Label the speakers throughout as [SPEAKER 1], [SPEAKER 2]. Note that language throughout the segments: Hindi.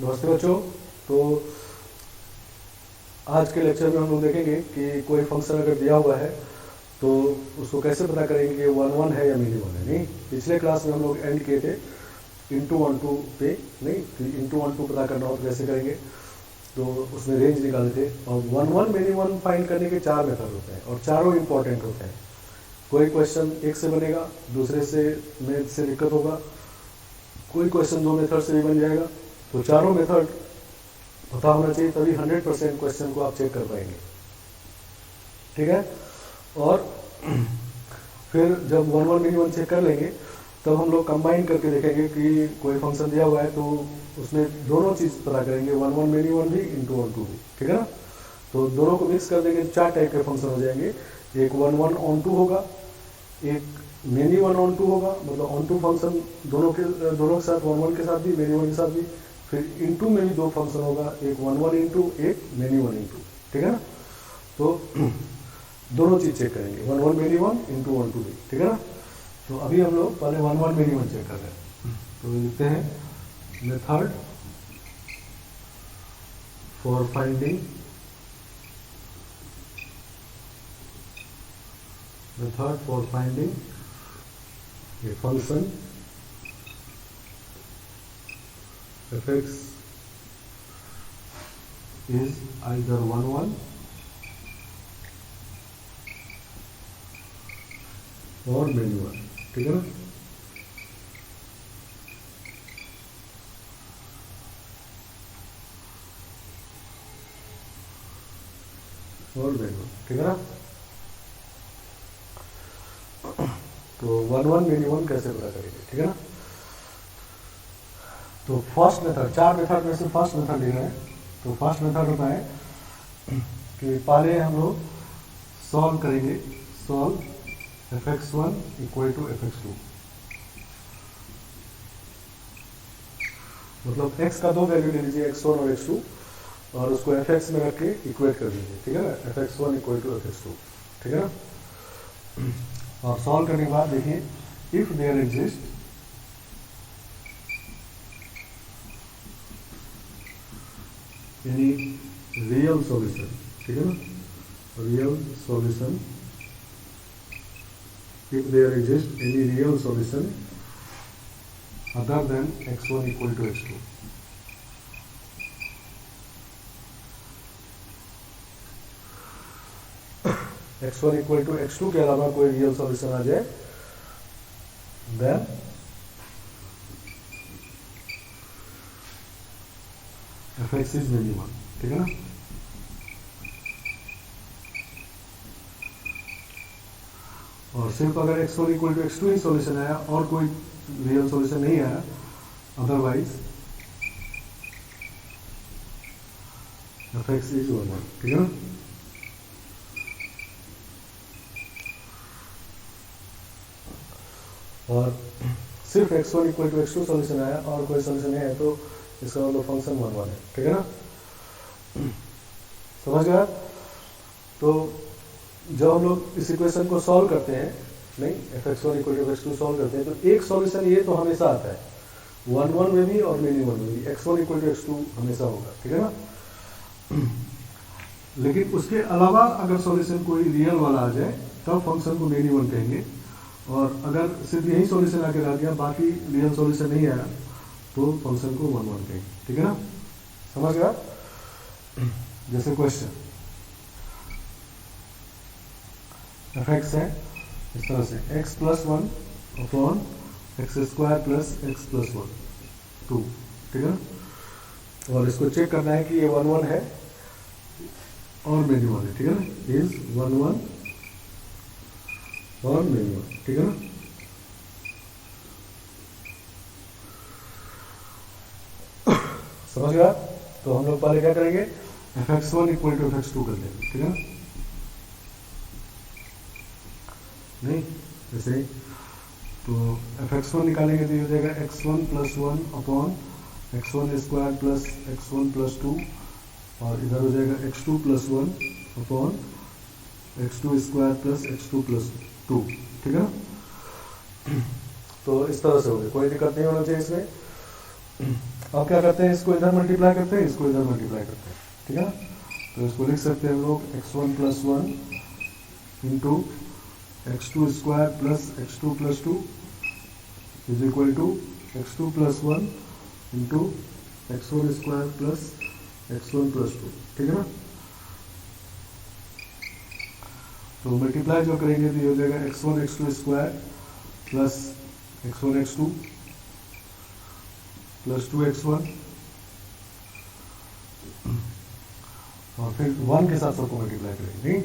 [SPEAKER 1] नमस्ते बच्चों। तो आज के लेक्चर में हम लोग देखेंगे कि कोई फंक्शन अगर दिया हुआ है तो उसको कैसे पता करेंगे कि वन वन है या मिनी वन है। नहीं, पिछले क्लास में हम लोग एंड किए थे इंटू वन टू पे। नहीं, तो इंटू वन टू पता करना हो तो कैसे करेंगे, तो उसमें रेंज निकाले थे। और one one many one find करने के 4 मेथड होते हैं और चारों इंपॉर्टेंट होते हैं। कोई क्वेश्चन एक से बनेगा, दूसरे से में से दिक्कत होगा, कोई क्वेश्चन 2 मेथड से भी बन जाएगा। तो चारों मेथड पता होना चाहिए, तभी 100% क्वेश्चन को आप चेक कर पाएंगे। ठीक है। और फिर जब one one many one check कर लेंगे तब हम लोग कंबाइन करके देखेंगे कि कोई फंक्शन दिया हुआ है तो उसमें दोनों चीज़ पता करेंगे, वन वन मिनी वन भी इंटू वन टू भी। ठीक है ना। तो दोनों को मिक्स कर देंगे तो 4 टाइप के फंक्शन हो जाएंगे। एक वन वन ऑन टू होगा, एक मिनी वन ऑन टू होगा, मतलब ऑन टू फंक्शन दोनों के साथ, वन वन के साथ भी, मिनी वन के साथ भी। फिर इंटू में भी 2 फंक्शन होगा, एक वन वन इंटू, एक मिनी वन इंटू। ठीक है ना। तो दोनों चीज़ चेक करेंगे, one one many one into onto भी। ठीक है ना। तो अभी हम लोग पहले one one many one check कर रहे हैं। तो लिखते हैं method for finding a function fx is either 1 1 और many 1। ठीक है ना। और many 1। ठीक है ना। तो वन वन मिनी वन कैसे पता करेंगे। ठीक है ना। तो फर्स्ट मेथड, 4 मेथड में से फर्स्ट मेथड ले रहे हैं। तो फर्स्ट मेथड होता है कि पहले हम लोग सॉल्व करेंगे, solve fx1 equal to fx2। मतलब x का 2 वैल्यू ले लीजिए, x1 और x2, और उसको fx में रख के इक्वेट कर दीजिए। ठीक है ना। fx1 equal to fx2। ठीक है ना। और सॉल्व करने के बाद देखिए, if there exist any real solution. ठीक है ना। Real solution, if there exist any real solution other than x1 equal to x2। x1 equal to x2 के अलावा कोई रियल सॉल्यूशन आ जाए, देन fx इज मिनिमम। ठीक है ना। और सिर्फ अगर x1 equal to x2 he solution आया और कोई रियल सॉल्यूशन नहीं आया, अदरवाइज fx इज 1 1। ठीक है ना। और सिर्फ x1 equal to x2 solution आया और कोई सॉल्यूशन नहीं है तो इसका मतलब फंक्शन 1 1 है। ठीक है ना। समझ गया। तो जब हम लोग इस इक्वेशन को सॉल्व करते हैं, नहीं, fx1 equal to fx2 solve करते हैं, तो एक सॉल्यूशन ये तो हमेशा आता है, 1 1 में भी और मिनी वन में भी x1 इक्वल टू x2 हमेशा होगा। ठीक है ना। लेकिन उसके अलावा अगर सॉल्यूशन कोई रियल वाला आ जाए तब फंक्शन को मिनी वन कहेंगे, और अगर सिर्फ यही सॉल्यूशन आके रह गया, बाकी रियल सॉल्यूशन नहीं आया, तो फंक्शन को 1 1 कहेंगे। ठीक है ना। समझ गया। जैसे क्वेश्चन fx है इस तरह से, x plus 1 upon x square plus x plus 1 2। ठीक है ना। और इसको चेक करना है कि ये 1 1 है और मिनी वन है। ठीक है ना। इज 1 1 और मिनी वन। ठीक है ना। समझ गया। तो हम लोग पहले क्या करेंगे, fx1 इक्वल टू fx2 कर देंगे। ठीक है ना। नहीं, जैसे ही तो fx1 निकालेंगे तो ये हो जाएगा x1 plus 1 upon x1 square plus x1 plus 2, और इधर हो जाएगा x2 plus 1 upon x2 square plus x2 plus 2। ठीक है ना। तो इस तरह से हो गया, कोई दिक्कत नहीं होना चाहिए इसमें। अब क्या करते हैं, इसको इधर मल्टीप्लाई करते हैं, इसको इधर मल्टीप्लाई करते हैं, ठीक है ना। तो इसको लिख सकते हैं हम लोग x1 plus 1 into x2 square plus x2 plus 2 is equal to x2 plus 1 into x1 square plus x1 plus 2, ठीक है ना। तो मल्टीप्लाई जो करेंगे तो ये हो जाएगा x1 x2 square plus x1 x2 plus 2x1 और फिर 1 के साथ सबको मल्टीप्लाई करेंगे, नहीं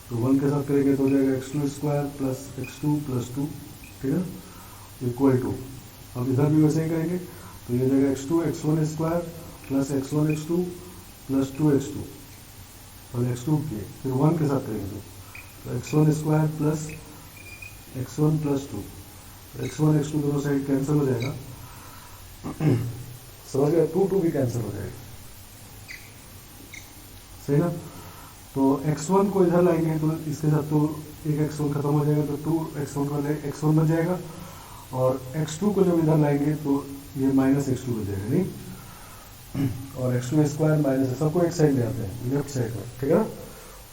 [SPEAKER 1] तो 1 के साथ करेंगे तो हो जाएगा x2 square plus x2 plus 2, ठीक है, इक्वल टू, अब इधर भी वैसे ही करेंगे तो ये हो जाएगा x2 x1 square plus x1 x2 plus 2x2 और x2 के फिर 1 के साथ करेंगे तो x1 square plus x1 plus 2, x1 x2 दोनों साइड कैंसिल हो जाएगा, समझ गया, 2 भी कैंसिल हो जाएगा, सही ना। तो x1 को इधर लाएंगे तो इसके साथ तो एक x1 खत्म हो जाएगा तो 2x1 का x1 बच जाएगा और x2 को जब इधर लाएंगे तो ये माइनस x2 हो जाएगा, नहीं, और x2 स्क्वायर माइनस, सबको एक साइड ले आते हैं लेफ्ट साइड में, ठीक है ना।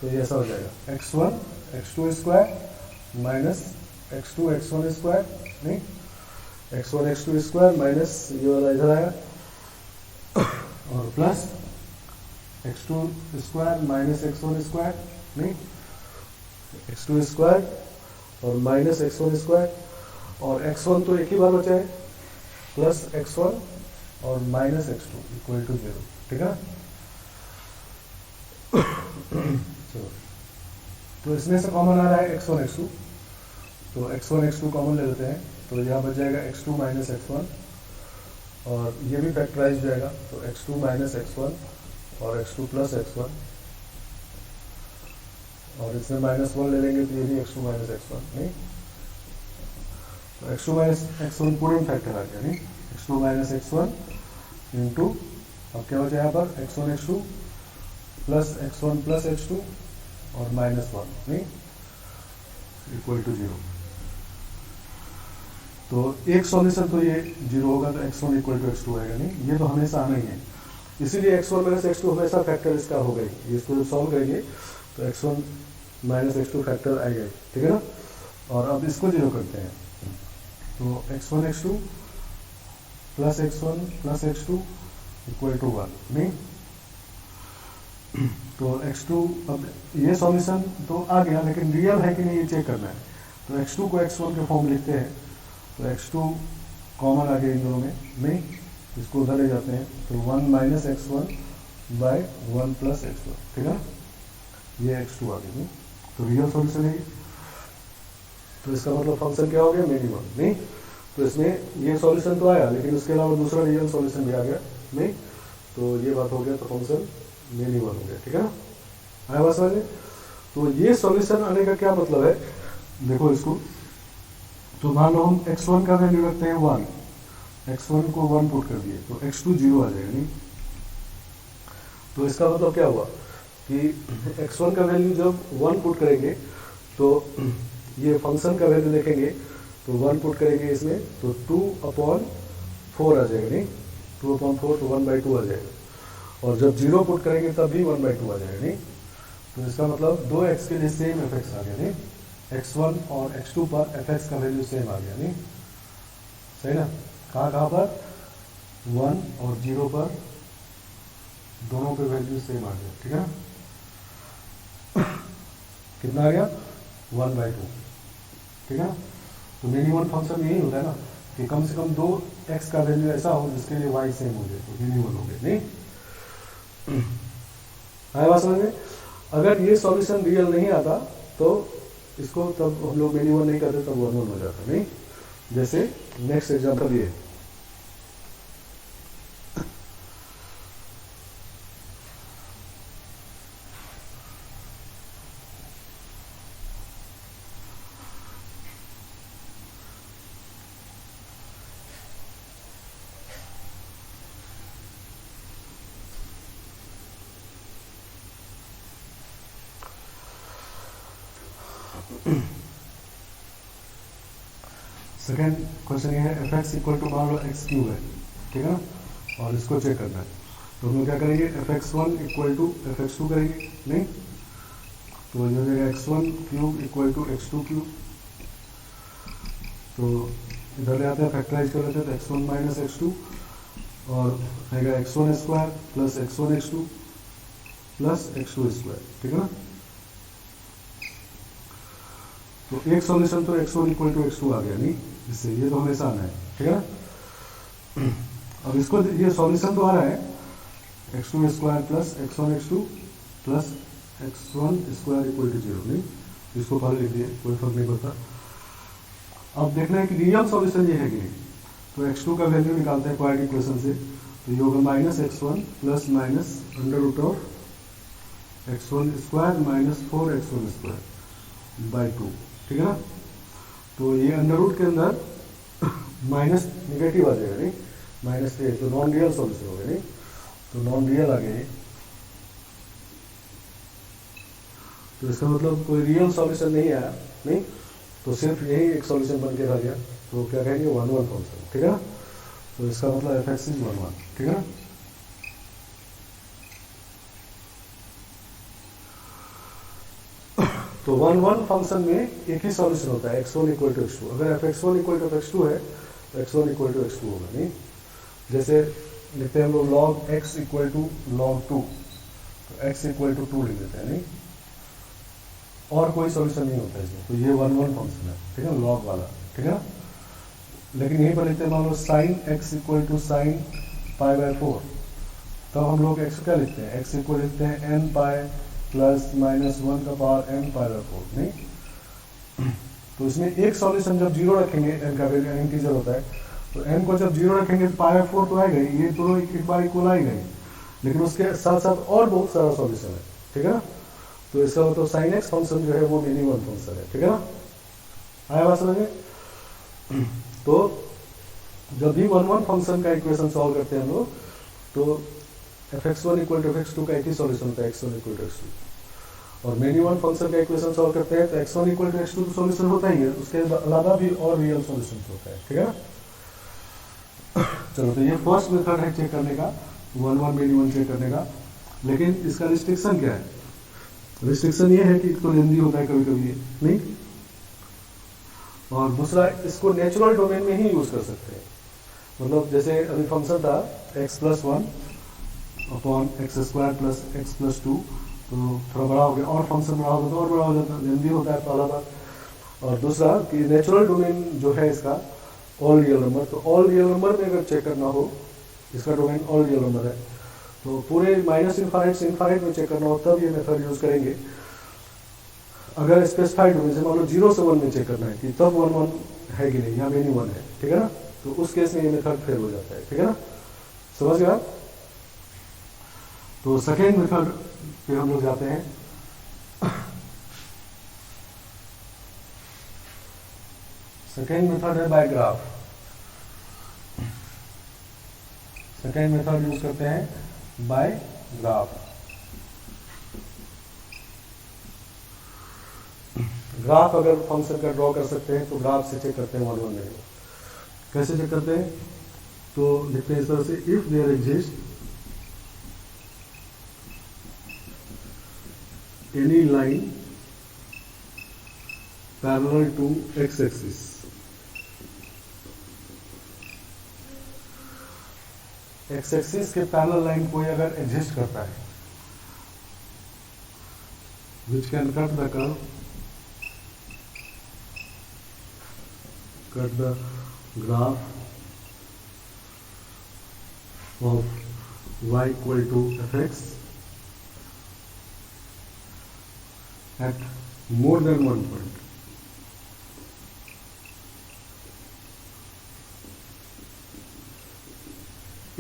[SPEAKER 1] तो ये ऐसा हो जाएगा x1 x2 square minus x2 x1 square, नहीं, x1 x2 स्क्वायर माइनस ये वाला इधर आएगा और plus x2 square minus x1 square, नहीं, x2 स्क्वायर और माइनस x1 स्क्वायर और x1 तो एक ही बार बचा है प्लस x1 और माइनस x2 इक्वल टू 0, ठीक है। तो इसमें से कॉमन आ रहा है x1 x2, तो x1 x2 कॉमन ले लेते हैं तो यहाँ बच जाएगा x2 माइनस x1 और ये भी फैक्टराइज हो जाएगा तो x2 माइनस x1 और x2 प्लस x1 और इसमें -1 ले लेंगे तो ये भी x2 माइनस x1, नहीं, तो x2 माइनस x1 पूरे में फैक्टर आ गया, नहीं, x2 माइनस x1 इंटू अब क्या बचा यहाँ पर x1 x2 प्लस x1 और -1, नहीं, इक्वल टू 0। तो एक सॉल्यूशन तो ये 0 होगा तो x1 इक्वल टू x2 आएगा, नहीं, ये तो हमेशा आना ही है, इसीलिए x1 माइनस x2 हमेशा फैक्टर इसका होगा ही, इसको जब सॉल्व करेंगे तो x1 माइनस x2 फैक्टर आएगा, ठीक है ना। और अब इसको 0 करते हैं तो x1 x2 plus x2 equal to 1, नहीं, तो x2 अब ये सॉल्यूशन तो आ गया लेकिन रियल है कि नहीं ये चेक करना है, तो x2 को x1 के फॉर्म लिखते हैं तो x2 कॉमन आ गया इन दोनों में, नहीं, इसको उधर ले जाते हैं तो 1 minus x1 bye 1 plus x1, ठीक है, ये x2 आ गया, नहीं, तो रियल सॉल्यूशन है ये, तो इसका मतलब फंक्शन क्या हो गया, मिनिमम, नहीं, तो इसमें ये सॉल्यूशन तो आया लेकिन उसके अलावा दूसरा रियल सॉल्यूशन भी आ गया, नहीं, तो ये बात हो गया, तो फंक्शन मिनिमम हो गया, ठीक है ना, आया बात समझ में। तो ये सॉल्यूशन आने का क्या मतलब है, देखो इसको, तो मान लो हम x1 का वैल्यू रखते हैं 1, x1 को 1 पुट कर दिए तो x2 0 आ जाएगा, नहीं, तो इसका मतलब क्या हुआ कि x1 का वैल्यू जब 1 पुट करेंगे तो ये फंक्शन का वैल्यू देखेंगे तो 1 पुट करेंगे इसमें तो 2/4 आ जाएगा, नहीं, 2/4 तो 1/2 आ जाएगा और जब 0 पुट करेंगे तब भी 1/2 आ जाएगा, नहीं, तो इसका मतलब 2x के लिए सेम एफ आ गया, नहीं, x1 और x2 पर fx का वैल्यू सेम आ गया, नहीं, सही ना, कहाँ पर 1 और 0 पर दोनों पे वैल्यू सेम आ गया, ठीक है, कितना आ गया 1/2, ठीक है। तो मिनिमम फंक्शन यही होता है ना कि कम से कम 2x का वैल्यू ऐसा हो जिसके लिए y सेम हो जाए तो मिनिमम हो गया, नहीं, आया बात समझ में। अगर ये सॉल्यूशन रियल नहीं आता तो इसको तब हम लोग मिनिमम नहीं करते तब 1 हो जाता, नहीं, जैसे नेक्स्ट एग्जांपल ये, सेकेंड क्वेश्चन ये है एफ एक्स इक्वल टू मान लो x क्यूब है, ठीक है ना, और इसको चेक करना है। तो हम लोग क्या करेंगे, fx1 इक्वल टू fx2 करेंगे, नहीं तो ये हो जाएगा x1 cube equal to x2 cube. तो इधर ले आते हैं, फैक्टराइज कर लेते हैं, तो x1 माइनस x2 और आएगा x1 square plus x1 x2 plus x2 square, ठीक है ना। तो एक सॉल्यूशन तो x1 इक्वल टू x2 आ गया, नहीं इससे ये तो हमेशा आना है, ठीक है ना। अब इसको ये सॉल्यूशन तो आ रहा है x2 square plus x1 x2 plus x1 square equal to 0, नहीं इसको पहले लिख दिए, कोई फर्क नहीं पड़ता। अब देखना है कि रियल सॉल्यूशन ये है कि नहीं, तो x2 का वैल्यू निकालते हैं क्वाड्रेटिक इक्वेशन से, तो ये होगा minus x1 plus minus under root of x1 square minus 4x1 square by 2, ठीक है ना। तो ये अंडर रूट के अंदर माइनस निगेटिव आ जाएगा, नहीं माइनस 3, तो नॉन रियल सॉल्यूशन हो गया, नहीं तो नॉन रियल आ गया। तो इसका मतलब कोई रियल सॉल्यूशन नहीं आया, नहीं तो सिर्फ यही एक सॉल्यूशन बन के रह गया, तो क्या कहेंगे 1 1 फंक्शन, ठीक है ना। तो इसका मतलब fx इज 1 1, ठीक है ना। तो 1 1 फंक्शन में एक ही सॉल्यूशन होता है, x1 इक्वल टू x2। अगर fx1 इक्वल टू x2 है तो x1 इक्वल टू x2 होगा, नहीं जैसे लिखते हैं हम लोग log x equal to log 2, तो x इक्वल टू 2 लिख देते हैं, नहीं और कोई सॉल्यूशन नहीं होता है इसमें। तो ये 1 1 फंक्शन है, ठीक है, लॉग वाला, ठीक है। लेकिन यहीं पर लिखते हैं मान लो sine x equal to sine pi by 4, तब हम लोग x क्या लिखते हैं, x इक्वल लिखते हैं n पाई प्लस माइनस 1 का पावर n पाई बाई 4, नहीं तो इसमें एक सॉल्यूशन जब 0 रखेंगे, n का वैल्यू इंटीजर होता है, तो n को जब 0 रखेंगे तो पाई बाई 4 तो आएगा, ये दोनों एक बार इक्वल आ गए, लेकिन उसके साथ साथ और बहुत सारा सॉल्यूशन है, ठीक है ना। तो इसका मतलब साइन एक्स फंक्शन जो है वो मिनिमम फंक्शन है, ठीक है ना। आया बात समझ में। तो जब भी 1 1 फंक्शन का इक्वेशन सॉल्व करते हैं हम लोग, तो fx1 इक्वल टू fx2 का एक ही सॉल्यूशन होता है, x1 इक्वल टू x2। और मिनिमम फंक्शन का इक्वेशन सॉल्व करते हैं तो x1 इक्वल टू x2 तो सॉल्यूशन होता ही है, उसके अलावा भी और रियल सॉल्यूशन होता है, ठीक है ना। चलो, तो ये फर्स्ट मेथड है चेक करने का, 1 1 मिनिमम चेक करने का। लेकिन इसका रिस्ट्रिक्शन क्या है, रिस्ट्रिक्शन ये है कि एक तो लेंदी होता है कभी कभी, नहीं और दूसरा इसको नेचुरल डोमेन में ही यूज कर सकते हैं। मतलब जैसे अभी फंक्शन था x plus 1 upon x square plus x plus 2, तो थोड़ा बड़ा हो गया, और फंक्शन बड़ा होता तो और बड़ा हो जाता, लेंदी होता है पहला बात। और दूसरा कि नेचुरल डोमेन जो है इसका ऑल रियल नंबर, तो ऑल रियल नंबर में अगर चेक करना हो, इसका डोमेन ऑल रियल नंबर है, तो पूरे माइनस इन्फाइनाइट से इन्फाइनाइट में चेक करना हो तब ये मेथड यूज करेंगे। अगर स्पेसिफाइड डोमेन से मान लो 0 से 1 में चेक करना है कि तब 1 1 है कि नहीं, या मेनी 1 है, ठीक है ना, तो उस केस में ये मेथड फेल हो जाता है, ठीक है ना, समझ गया। तो सेकेंड मेथड पे हम लोग जाते हैं। सेकेंड मेथड है by graph. Second method use करते हैं बाय ग्राफ। ग्राफ अगर फंक्शन का ड्रॉ कर सकते हैं तो ग्राफ से चेक करते हैं 1 1 में। कैसे चेक करते हैं, तो लिखते हैं इस तरह से, if there exist any line parallel to x axis, x axis के पैरेलल लाइन कोई अगर एग्जिस्ट करता है, which can cut the curve, cut the graph of y equal to fx at more than 1 point,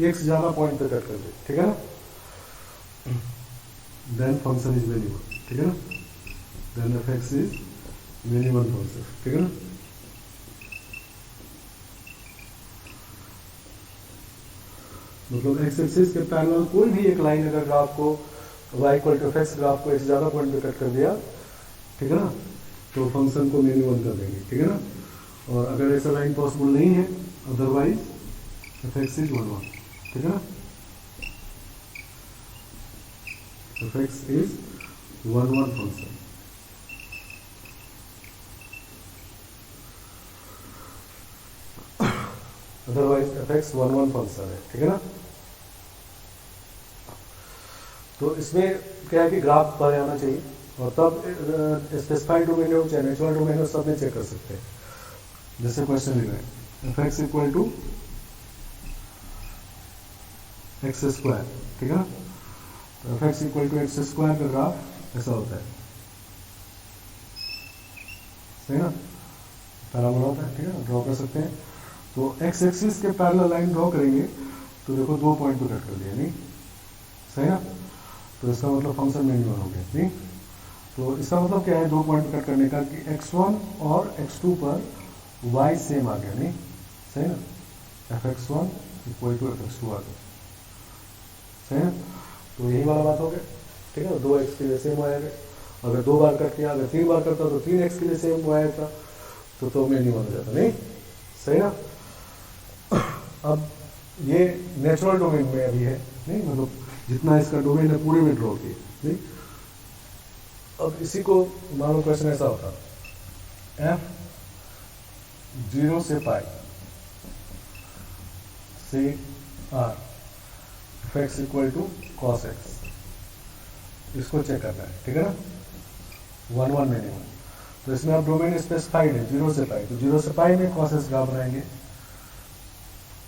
[SPEAKER 1] एक से ज्यादा पॉइंट पे कट कर दे, ठीक है ना, देन फंक्शन इज मिनिमम, ठीक है ना, then fx is minimum function, ठीक है ना। मतलब एक्स एक्सिस के पैरेलल कोई भी एक लाइन अगर ग्राफ को y equal to fx graph को एक से ज़्यादा पॉइंट पे कट कर दिया, ठीक है ना, तो फंक्शन को मिनिमम कर देंगे, ठीक है ना। और अगर ऐसा लाइन पॉसिबल नहीं है, अदरवाइज fx इज 1 1, ठीक है ना, fx is 1 1 function. Otherwise fx 1 1 function है, ठीक है ना। तो इसमें क्या है कि ग्राफ पर आना चाहिए और तब स्पेसिफाइड डोमेन हो चाहे नेचुरल डोमेन हो, सब में चेक कर सकते हैं। जैसे क्वेश्चन लिख रहे हैं fx equal to x square, ठीक है ना। तो fx equal to x square का ग्राफ ऐसा होता है, सही ना, पैराबोला होता है, ठीक है ना, ड्रॉ कर सकते हैं। तो एक्स एक्सिस के पैरेलल लाइन ड्रॉ करेंगे तो देखो 2 पॉइंट पे कट कर दिया, नहीं सही ना। तो इसका मतलब फंक्शन मिनिमम हो गया, नहीं। तो इसका मतलब क्या है 2 पॉइंट पे कट करने का कि x1 और x2 पर y सेम आ गया, नहीं सही ना, fx1 इक्वल टू fx2 आ गया, सही ना। तो यही वाला बात हो गया, ठीक है ना, 2x के लिए सेम y आ गया। अगर 2 बार कट किया, अगर 3 बार करता तो 3x के लिए सेम y आता तो मिनिमम हो जाता, नहीं सही ना। अब ये नेचुरल डोमेन में अभी है, नहीं मतलब जितना इसका डोमेन है पूरे में ड्रॉ किए, नहीं। अब इसी को मान लो क्वेश्चन ऐसा होता f 0 से पाई से r fx equal to cos x, इसको चेक करना है, ठीक है ना, 1 1 मिनिमम। तो इसमें अब डोमेन स्पेसिफाइड है 0 से पाई, तो 0 से पाई में cos s ग्राफ बनाएंगे।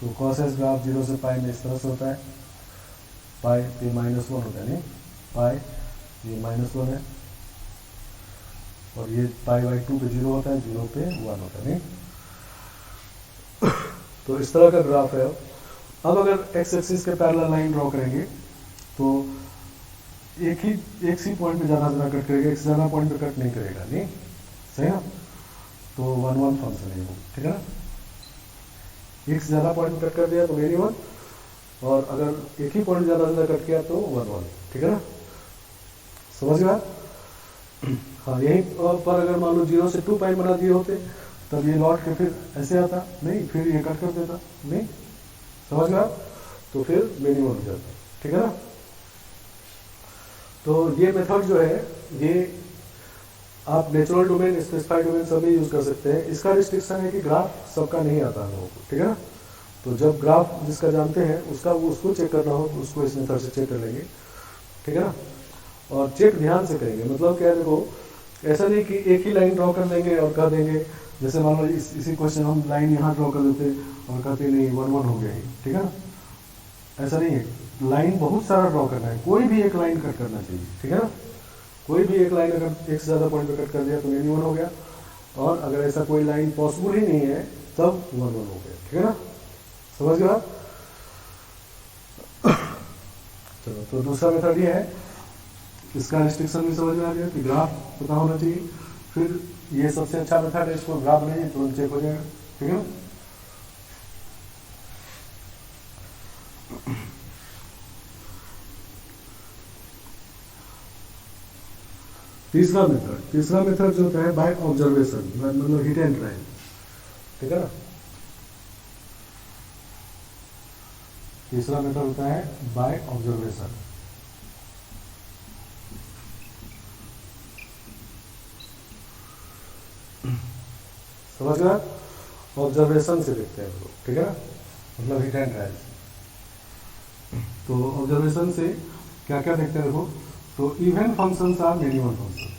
[SPEAKER 1] तो cos s ग्राफ 0 से पाई में इस तरह से होता है, पाई पे -1 होता है, नहीं पाई ये -1 है और ये पाई बाई 2 पे 0 होता है, 0 पे 1 होता है, नहीं। तो इस तरह का ग्राफ है। अब अगर एक्स एक्सिस के पैरेलल लाइन ड्रॉ करेंगे तो एक ही पॉइंट पे ज़्यादा कट करेगा, एक से ज़्यादा पॉइंट पे कट नहीं करेगा, नहीं सही ना। तो 1 1 फंक्शन है वो, ठीक है ना। एक से ज़्यादा पॉइंट पे कट कर दिया तो मिनिमम, और अगर एक ही पॉइंट ज़्यादा कट किया तो 1 1, ठीक है ना, समझ गया। हाँ, यहीं पर अगर मान लो 0 से 2 पाई बना दिए होते तब ये लौट के फिर ऐसे आता, नहीं फिर ये कट कर देता, नहीं समझ गया, तो फिर मिनिमम हो जाता, ठीक है ना। तो ये मेथड जो है ये आप नेचुरल डोमेन, स्पेसिफाइड डोमेन सभी यूज कर सकते हैं। इसका रिस्ट्रिक्शन है कि ग्राफ सबका नहीं आता हम लोगों को, ठीक है ना। तो जब ग्राफ जिसका जानते हैं उसको चेक करना हो तो उसको इस मेथड से चेक कर लेंगे, ठीक है ना। और चेक ध्यान से करेंगे, मतलब क्या है, देखो ऐसा नहीं कि एक ही लाइन ड्रॉ कर देंगे और कह देंगे, जैसे मान लो इसी क्वेश्चन हम लाइन यहाँ ड्रॉ कर देते और कहते नहीं 1 1 हो गया ही, ठीक है ना। ऐसा नहीं है, लाइन बहुत सारा ड्रॉ करना है, कोई भी एक लाइन कट करना चाहिए, ठीक है ना। कोई भी एक लाइन अगर एक से ज़्यादा पॉइंट पे कट कर दिया तो मिनिमम हो गया, और अगर ऐसा कोई लाइन पॉसिबल ही नहीं है तब 1 1 हो गया, ठीक है ना, समझ गए आप। चलो, तो दूसरा मेथड ये है, इसका रिस्ट्रिक्शन भी समझ में आ गया कि ग्राफ पता होना चाहिए। फिर ये सबसे अच्छा मेथड है, इसको ग्राफ नहीं तुरंत चेक हो जाएगा, ठीक है ना। तीसरा मेथड जो होता है बाय ऑब्जर्वेशन, मतलब हिट एंड ट्रायल, ठीक है ना। तीसरा मेथड होता है बाय ऑब्जर्वेशन। समझ गया, ऑब्जर्वेशन से देखते हैं हम लोग, ठीक है ना, मतलब हिट एंड ट्रायल। तो ऑब्जर्वेशन से क्या क्या देखते हैं, देखो, तो even functions are minimum function,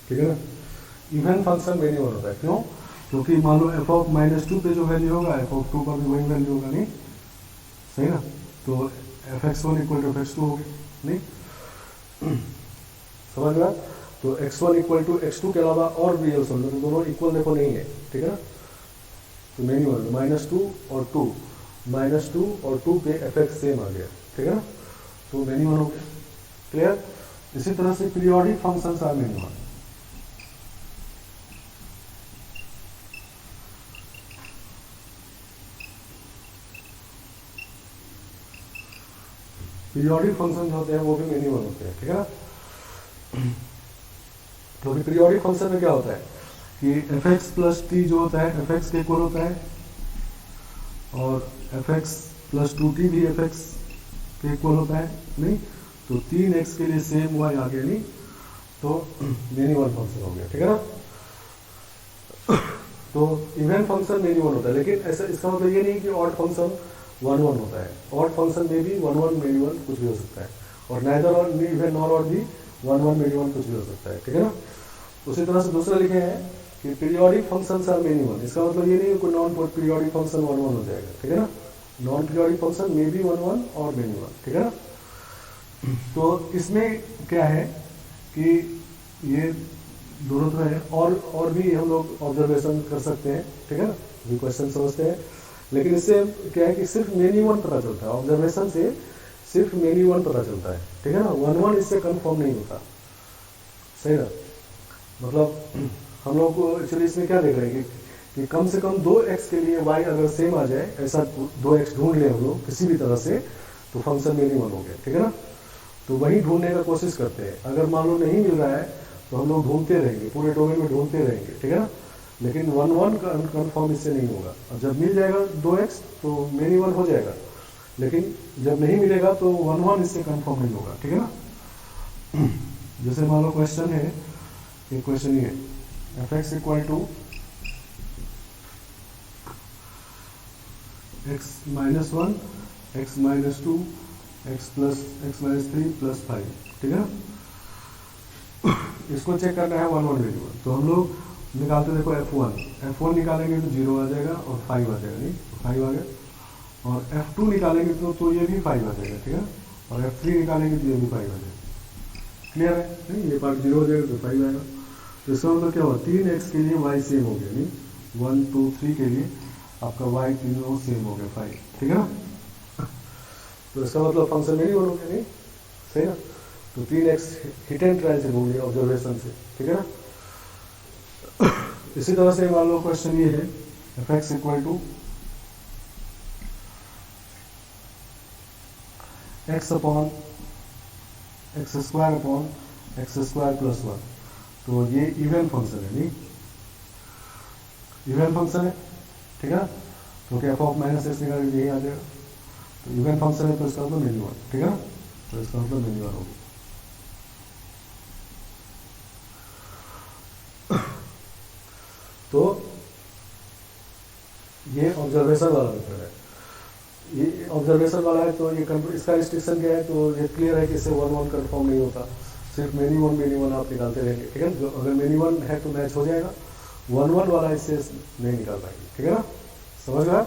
[SPEAKER 1] ठीक है ना। इवन फंक्शन मिनिमम होता है, क्यों, क्योंकि मान लो एफ ऑफ -2 पे जो वैल्यू होगा एफ ऑफ 2 का भी वही वैल्यू होगा, नहीं सही ना। तो fx1 इक्वल टू fx2 हो गया, नहीं समझ गया। तो x1 इक्वल टू x2 के अलावा और भी रियल समझो, तो दोनों इक्वल देखो नहीं है, ठीक है ना। तो मिनिमम -2 और 2, -2 और 2 पे fx सेम आ गया, ठीक है ना, तो मिनिमम हो गया, क्लियर। इसी तरह से periodic functions are minimum. Periodic function जो होते हैं वो भी मिनिमम होते हैं, ठीक है ना। क्योंकि पीरियोडिक फंक्शन में क्या होता है कि एफ एक्स प्लस टी जो होता है एफ एक्स के इक्वल होता है, और एफ एक्स प्लस 2t भी एफ एक्स के इक्वल होता है, नहीं तो 3x के लिए सेम y आ गया, नहीं तो मिनिमम फंक्शन हो गया, ठीक है ना। तो इवन फंक्शन मिनिमम होता है, लेकिन ऐसा इसका मतलब ये नहीं कि ऑड फंक्शन 1 1 होता है। ऑड फंक्शन में भी 1 1 मिनिमम कुछ भी हो सकता है, और नाइदर और इवन नॉर ऑड भी 1 1 मिनिमम कुछ भी हो सकता है, ठीक है ना। उसी तरह से दूसरा लिखे हैं कि पीरियोडिक फंक्शन आर मिनिमम, इसका मतलब ये नहीं कि कोई नॉन पीरियोडिक फंक्शन 1 1 हो जाएगा, ठीक है ना। Non periodic function may be 1 1 और मिनिमम, ठीक है ना। तो इसमें क्या है कि ये दोनों तो है, और भी हम लोग ऑब्जर्वेशन कर सकते हैं, ठीक है ना, ये क्वेश्चन समझते हैं। लेकिन इससे क्या है कि सिर्फ मिनिमम पता चलता है, ऑब्जर्वेशन से सिर्फ मिनिमम पता चलता है, ठीक है ना। 1 1 इससे कंफर्म नहीं होता, सही ना। मतलब हम लोग को एक्चुअली इसमें क्या देख रहे हैं कि कम से कम 2x के लिए y अगर सेम आ जाए, ऐसा 2x ढूंढ लें हम लोग किसी भी तरह से, तो फंक्शन मिनिमम हो गया, ठीक है ना। तो वही ढूंढने का कोशिश करते हैं। अगर मान लो नहीं मिल रहा है तो हम लोग ढूंढते रहेंगे, पूरे डोमेन में ढूंढते रहेंगे, ठीक है ना। लेकिन 1 1 का कन्फर्म इससे नहीं होगा। और जब मिल जाएगा 2x तो मिनिमम हो जाएगा, लेकिन जब नहीं मिलेगा तो 1 1 इससे कन्फर्म नहीं होगा, ठीक है ना। जैसे मान लो क्वेश्चन है, एक क्वेश्चन ये f x equal to x minus 1 x minus 2 x minus 3 plus 5, ठीक है ना। इसको चेक करना है 1 1 वेरिएबल, तो हम लोग निकालते देखो f1 निकालेंगे तो 0 आ जाएगा और 5 आ जाएगा, नहीं तो 5 आ गया। और f2 निकालेंगे तो ये भी 5 आ जाएगा, ठीक है। और f3 निकालेंगे तो ये भी 5 आ जाएगा, क्लियर है, नहीं ये पार्ट 0 हो जाएगा तो 5 आएगा। तो इसका मतलब क्या हुआ, 3x के लिए y सेम हो गया, नहीं 1 2 3 के लिए आपका y तीनों सेम हो गया 5, ठीक है ना। तो इसका मतलब फंक्शन में नहीं बनोगे, नहीं सही ना। तो 3x हिट एंड ट्रायल से ढूंढिए ऑब्जर्वेशन से, ठीक है ना। इसी तरह से मान लो क्वेश्चन ये है F x equal to x upon x square plus 1, तो ये इवन फंक्शन है, नहीं इवन फंक्शन है, ठीक है। तो क्या एफ ऑफ माइनस एक्स निकाल यही आ जाएगा। तो इवन फंक्शन है तो इसका मतलब मिनिमम, ठीक है ना। तो इसका मतलब मिनिमम होगी। तो ये ऑब्जर्वेशन वाला मेथड है, ये ऑब्जर्वेशन वाला है। तो ये इसका रिस्ट्रिक्शन क्या है, तो ये क्लियर है कि इससे 1 1 कन्फर्म नहीं होता, सिर्फ मिनिमम आप निकालते रहेंगे, ठीक है। अगर मिनिमम है तो मैच हो जाएगा, 1 1 वाला इससे नहीं निकाल पाएंगे, ठीक है ना, समझ गया।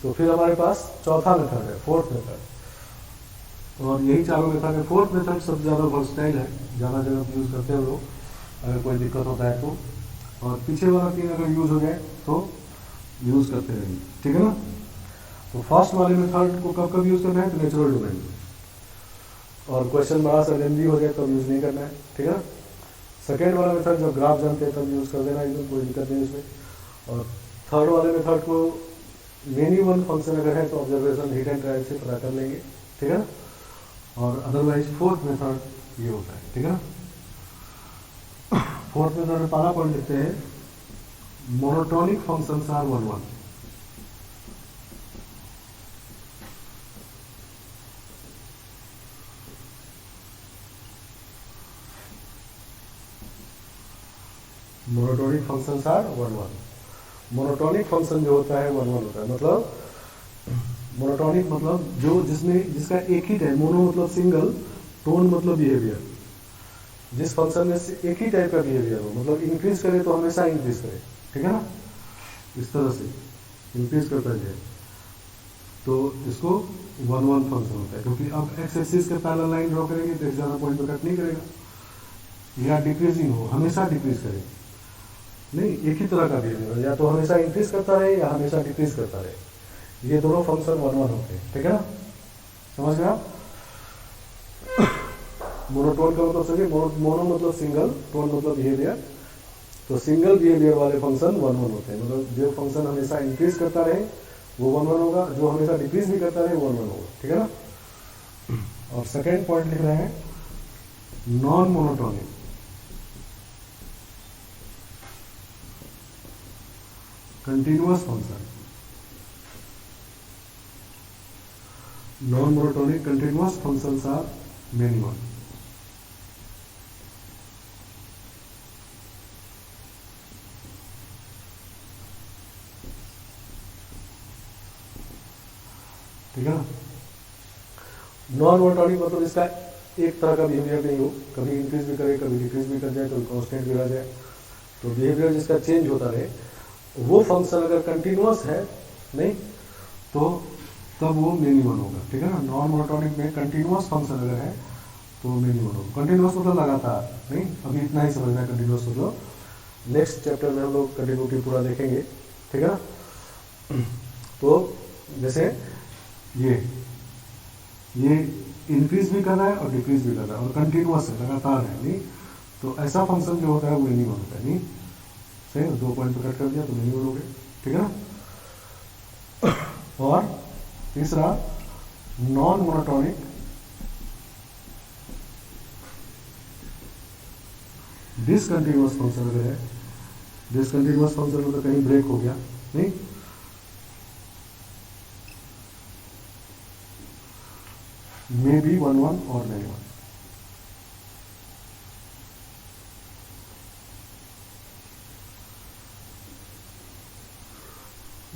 [SPEAKER 1] तो फिर हमारे पास चौथा मेथड है, फोर्थ मेथड। और यही चारों मेथड है। फोर्थ मेथड सबसे ज़्यादा वर्सटाइल है, ज़्यादा जगह यूज़ करते हैं लोग, अगर कोई दिक्कत होता है तो। और पीछे वाला 3 अगर यूज़ हो जाए तो यूज़ करते रहेंगे, ठीक है ना। तो फर्स्ट वाले मेथड को कब यूज़ करना है, तो नेचुरल डोमेन में, और क्वेश्चन बड़ा सा लेंदी हो जाए तब यूज़ नहीं करना है, ठीक है ना। सेकेंड वाला मेथड जब ग्राफ जानते हैं तब यूज़ कर देना, एकदम कोई दिक्कत नहीं इसमें। और थर्ड वाले मेथड को मिनिमम फंक्शन अगर है तो ऑब्जर्वेशन हिट एंड ट्रायल से पता कर लेंगे, ठीक है ना। और अदरवाइज फोर्थ मेथड ये होता है, ठीक है ना। फोर्थ मेथड में पहला पॉइंट लिखते हैं monotonic functions are 1 1। Monotonic functions are 1 1। Monotonic function जो होता है 1 1 होता है। मतलब मोनोटोनिक मतलब जो जिसका एक ही टाइप, मोनो मतलब सिंगल, टोन मतलब बिहेवियर, जिस फंक्शन में से एक ही टाइप का बिहेवियर हो, मतलब इंक्रीज करे तो हमेशा इंक्रीज करे, ठीक है ना, इस तरह से इंक्रीज करता जाए, तो इसको 1 1 फंक्शन होता है। क्योंकि अब एक्स एक्सिस के पैरेलल लाइन ड्रॉ करेंगे तो एक ज़्यादा पॉइंट पर कट नहीं करेगा, या डिक्रीजिंग हो, हमेशा डिक्रीज करे, नहीं एक ही तरह का बिहेवियर, या तो हमेशा इंक्रीज करता रहे या हमेशा डिक्रीज करता रहे। ये दोनों फंक्शन 1 1 होते हैं, ठीक है ना, समझ गया। मोनोटोन का मतलब समझिए, मोनो मतलब सिंगल, टोन मतलब बिहेवियर। तो सिंगल बिहेवियर वाले फंक्शन 1 1 होते हैं। मतलब जो फंक्शन हमेशा इंक्रीज करता रहे वो 1 1 होगा, जो हमेशा डिक्रीज भी करता रहे वो 1 1 होगा, ठीक है ना। और सेकेंड पॉइंट लिख रहे हैं non monotonic. Continuous function, non monotonic continuous functions are minimum. ठीक है ना। नॉन मोनोटोनिक मतलब इसका एक तरह का बिहेवियर नहीं हो, कभी इंक्रीज भी करे, कभी डिक्रीज भी कर जाए, कभी कांस्टेंट भी रह जाए, तो बिहेवियर जिसका चेंज होता रहे, वो फंक्शन अगर कंटिन्यूअस है नहीं तो तब वो मिनिमम होगा। ठीक है ना। नॉन मोनोटोनिक में कंटिन्यूअस फंक्शन अगर है तो मिनिमम होगा। कंटिन्यूअस मतलब लगातार नहीं, अभी इतना ही समझना है कंटिन्यूअस मतलब। नेक्स्ट चैप्टर में हम लोग कंटिन्यूटी पूरा देखेंगे। ठीक है ना। तो जैसे ये इंक्रीज भी कर रहा है और डिक्रीज भी कर रहा है और कंटिन्यूअस है, लगातार है नहीं, तो ऐसा फंक्शन जो होता है वो मिनिमम होता है नहीं। सही है, 2 पॉइंट पर कट कर दिया तो मिनिमम हो गए। ठीक है ना। और तीसरा नॉन मोनोटोनिक डिसकंटिन्यूअस फंक्शन अगर है, डिसकंटिन्यूअस फंक्शन मतलब कहीं ब्रेक हो गया नहीं, मे बी 1 1 और नहीं 1।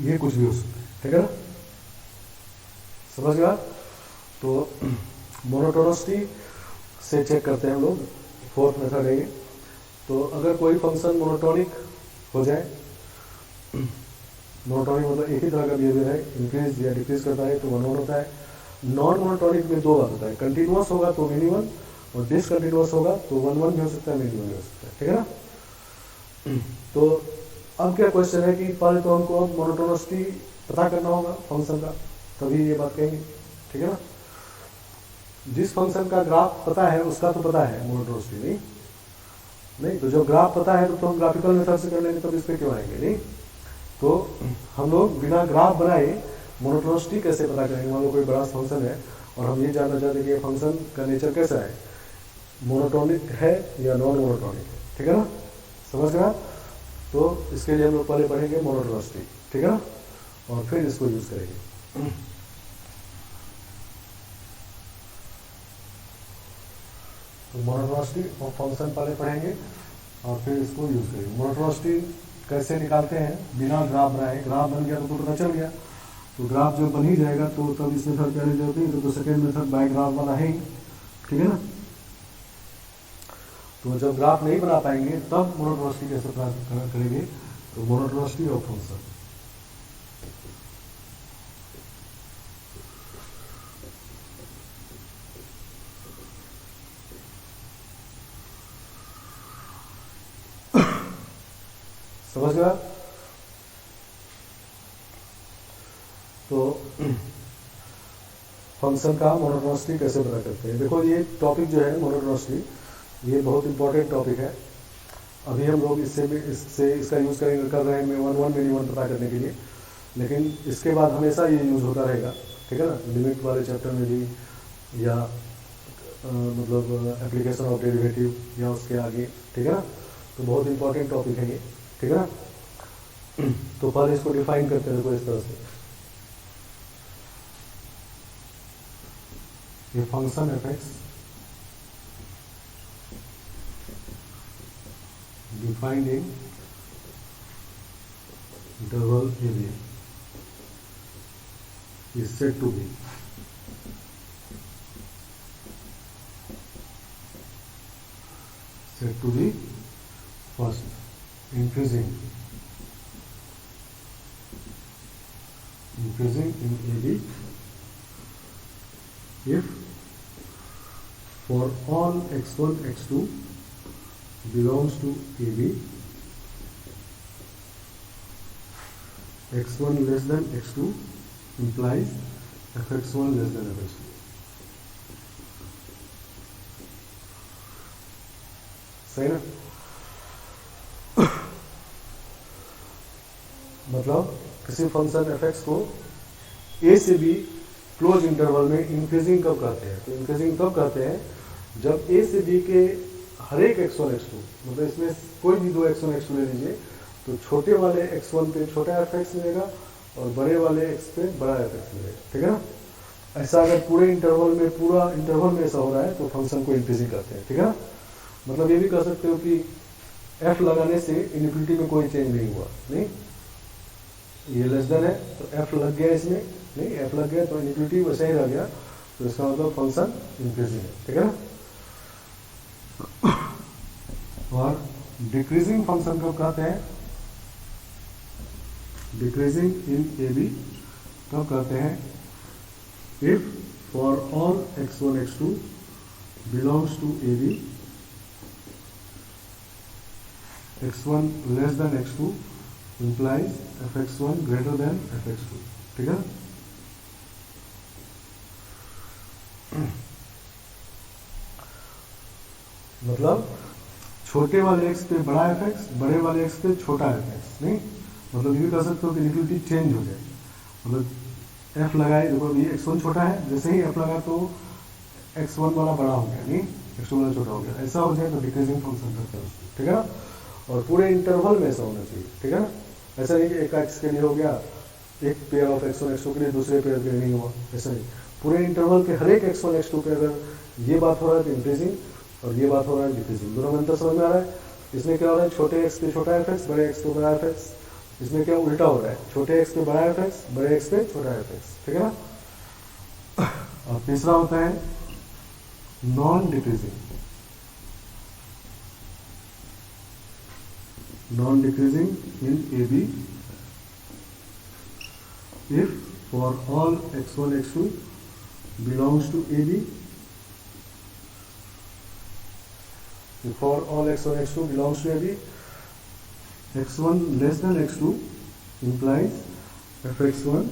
[SPEAKER 1] ये कुछ भी हो सकता है। ठीक है ना। समझ गया। तो मोनोटोनिसिटी से चेक करते हैं हम लोग, फोर्थ मेथड है ये। तो अगर कोई फंक्शन मोनोटोनिक हो जाए, मोनोटोनिक मतलब एक ही तरह का बिहेवियर है, इंक्रीज या डिक्रीज करता है तो 1 1 होता है। नॉन मोनोटोनिक में 2 बात होता है, कंटिन्यूअस होगा तो मिनिमम और डिसकंटिन्यूअस होगा तो 1 1 भी हो सकता है, मिनिमम भी हो सकता है। ठीक है ना। तो अब क्या क्वेश्चन है कि पहले तो हमको अब मोनोटोनिसिटी पता करना होगा फंक्शन का, तभी ये बात कहेंगे। ठीक है ना। जिस फंक्शन का ग्राफ पता है उसका तो पता है मोनोटोनिसिटी नहीं, तो जब ग्राफ पता है तो हम ग्राफिकल मेथड से कर लेंगे, तब इस पर क्यों आएंगे नहीं। तो हम लोग बिना ग्राफ बनाए मोनोटोनिसिटी कैसे पता करेंगे। मान लो कोई बड़ा फंक्शन है और हम ये जानना चाहते हैं कि ये फंक्शन का नेचर कैसा है, मोनोटोनिक है या नॉन मोनोटोनिक है। ठीक है ना। समझ गया। तो इसके लिए हम लोग पहले पढ़ेंगे मोनोटोनिसिटी। ठीक है ना, और फिर इसको यूज करेंगे। तो मोनोटोनिसिटी और फंक्शन पहले पढ़ेंगे और फिर इसको यूज करेंगे। मोनोटोनिसिटी कैसे निकालते हैं बिना ग्राफ बनाए, ग्राफ बन गया तो पता चल गया, तो ग्राफ जब बन ही जाएगा तो तब इस मेथड की आने जरूरत नहीं, तो सेकेंड मेथड बाय ग्राफ वाला है ही। ठीक है ना। तो जब ग्राफ नहीं बना पाएंगे तब मोनोटोनिसिटी कैसे प्राप्त करेंगे, तो मोनोटोनिसिटी ऑफ फंक्शन। समझ गया। तो फंक्शन का मोनोटोनिसिटी कैसे पता करते हैं। देखो ये टॉपिक जो है मोनोटोनिसिटी, ये बहुत इंपॉर्टेंट टॉपिक है। अभी हम लोग इसका यूज़ करेंगे, कर रहे हैं 1 1 मिनिमम पता करने के लिए, लेकिन इसके बाद हमेशा ये यूज़ होता रहेगा। ठीक है ना। लिमिट वाले चैप्टर में भी या मतलब एप्लीकेशन ऑफ डेरिवेटिव या उसके आगे। ठीक है ना। तो बहुत इंपॉर्टेंट टॉपिक है ये। ठीक है ना। तो पहले इसको डिफाइन करते हैं, देखो इस तरह से, ये function f x defined in double a b is said to be first increasing in AB if for all x1 x2 belongs to AB, x1 less than x2 implies fx1 less than fx2। सही ना। मतलब किसी फंक्शन fx को a से b क्लोज इंटरवल में इंक्रीजिंग कब कहते हैं, तो इंक्रीजिंग कब कहते हैं जब a से b के हर एक x1 x2, मतलब इसमें कोई भी 2 x1 x2 ले लीजिए, तो छोटे वाले x1 पे छोटा fx मिलेगा और बड़े वाले x पे बड़ा fx मिलेगा, ठीक है ना। ऐसा अगर पूरा इंटरवल में ऐसा हो रहा है तो फंक्शन को इंक्रीजिंग करते हैं, ठीक है ना। मतलब ये भी कह सकते हो कि f लगाने से इनफिनिटी में कोई चेंज नहीं हुआ, नहीं, ये लेस देन है तो f लग गया इसमें, नहीं f लग गया तो इनफिनिटी वैसे ही रह गया, तो इसका मतलब फंक्शन इंक्रीजिंग है, ठीक है ना। और डिक्रीजिंग फंक्शन कब कहते हैं, डिक्रीजिंग इन ए बी कब कहते हैं, if for all x1 x2 belongs to a b x1 less than x2 implies fx1 greater than fx2, ठीक है। मतलब छोटे वाले x पे बड़ा fx, बड़े वाले x पे छोटा fx, नहीं, मतलब ये कह सकते हो कि इक्वलिटी चेंज हो जाए। मतलब f लगाए, देखो ये x1 छोटा है, जैसे ही f लगा तो x1 वाला बड़ा हो गया, नहीं x2 वाला छोटा हो गया, ऐसा हो जाए तो डिक्रीजिंग फंक्शन करते हैं उसको, ठीक है ना। और पूरे इंटरवल में ऐसा होना चाहिए, ठीक है ना। ऐसा नहीं कि एक x के लिए हो गया, एक पेयर ऑफ x1 x2 के लिए दूसरे पेयर के लिए नहीं हुआ, ऐसा नहीं। पूरे इंटरवल के हर एक x1 x2 पे अगर ये बात हो रहा है तो इंक्रीजिंग और ये बात हो रहा है डिक्रीजिंग, दोनों में अंतर समझ में आ रहा है। इसमें क्या हो रहा है, छोटे x पे छोटा fx, बड़े x पे बड़ा fx, इसमें क्या उल्टा हो रहा है, छोटे x पे बड़ा fx, बड़े x पे छोटा fx, ठीक है ना। और तीसरा होता है non decreasing, non decreasing in a b if for all x1 x2 belongs to AB, if for all x1 x2 belongs to AB, x1 less than x2 implies fx1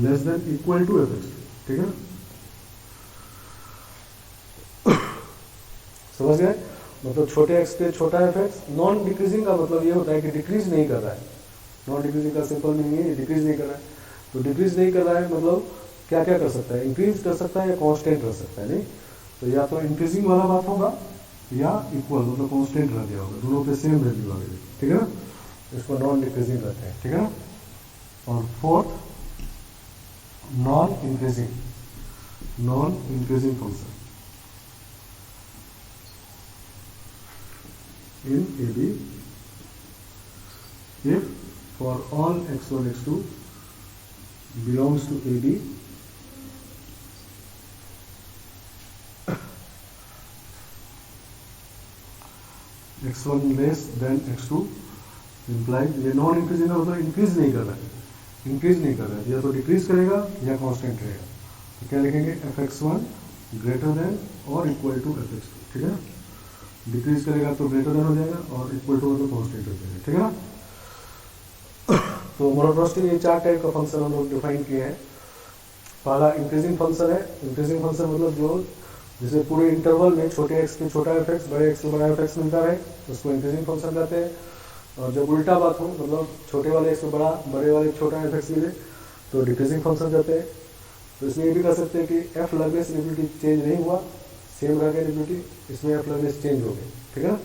[SPEAKER 1] less than equal to fx2, ठीक है ना। समझ गए, मतलब छोटे x पे छोटा fx। नॉन डिक्रीजिंग का मतलब ये होता है कि डिक्रीज नहीं कर रहा है, नॉन डिक्रीजिंग का सिंपल मीनिंग है डिक्रीज नहीं कर रहा है। तो डिक्रीज नहीं कर रहा है मतलब क्या क्या कर सकता है, इंक्रीज कर सकता है या कांस्टेंट रह सकता है, नहीं तो या तो इंक्रीजिंग वाला बात होगा या इक्वल मतलब कांस्टेंट रह गया होगा, दोनों पे सेम वैल्यू आ गई, ठीक है ना। इसको नॉन डिक्रीजिंग कहते हैं, ठीक है ना। और fourth non increasing function in a b if for all x1 x2 belongs to AB x1 less than x2 implies, ये नॉन इंक्रीजिंग का मतलब इंक्रीज नहीं कर रहा है, या तो डिक्रीज करेगा या कांस्टेंट रहेगा। तो क्या लिखेंगे, fx1 ग्रेटर देन और इक्वल टू fx2, ठीक है ना। डिक्रीज करेगा तो ग्रेटर देन हो जाएगा और इक्वल टू मतलब कांस्टेंट हो जाएगा, ठीक है ना। तो मोनोटोनिक ये चार टाइप का फंक्शन हम लोग डिफाइन किए हैं। पहला इंक्रीजिंग फंक्शन है, इंक्रीजिंग फंक्शन मतलब जो जिसे पूरे इंटरवल में छोटे x पे छोटा fx, बड़े x पे बड़ा fx मिलता है, उसको इंक्रीजिंग फंक्शन कहते हैं। और जब उल्टा बात हो, मतलब छोटे वाले x पे बड़ा, बड़े वाले छोटा fx मिले तो डिक्रीजिंग फंक्शन कहते हैं। तो इसमें ये भी कह सकते हैं कि f लगने से इक्वलिटी चेंज नहीं हुआ, सेम रह गया इक्वलिटी, इसमें f लगने से चेंज हो गई, ठीक है।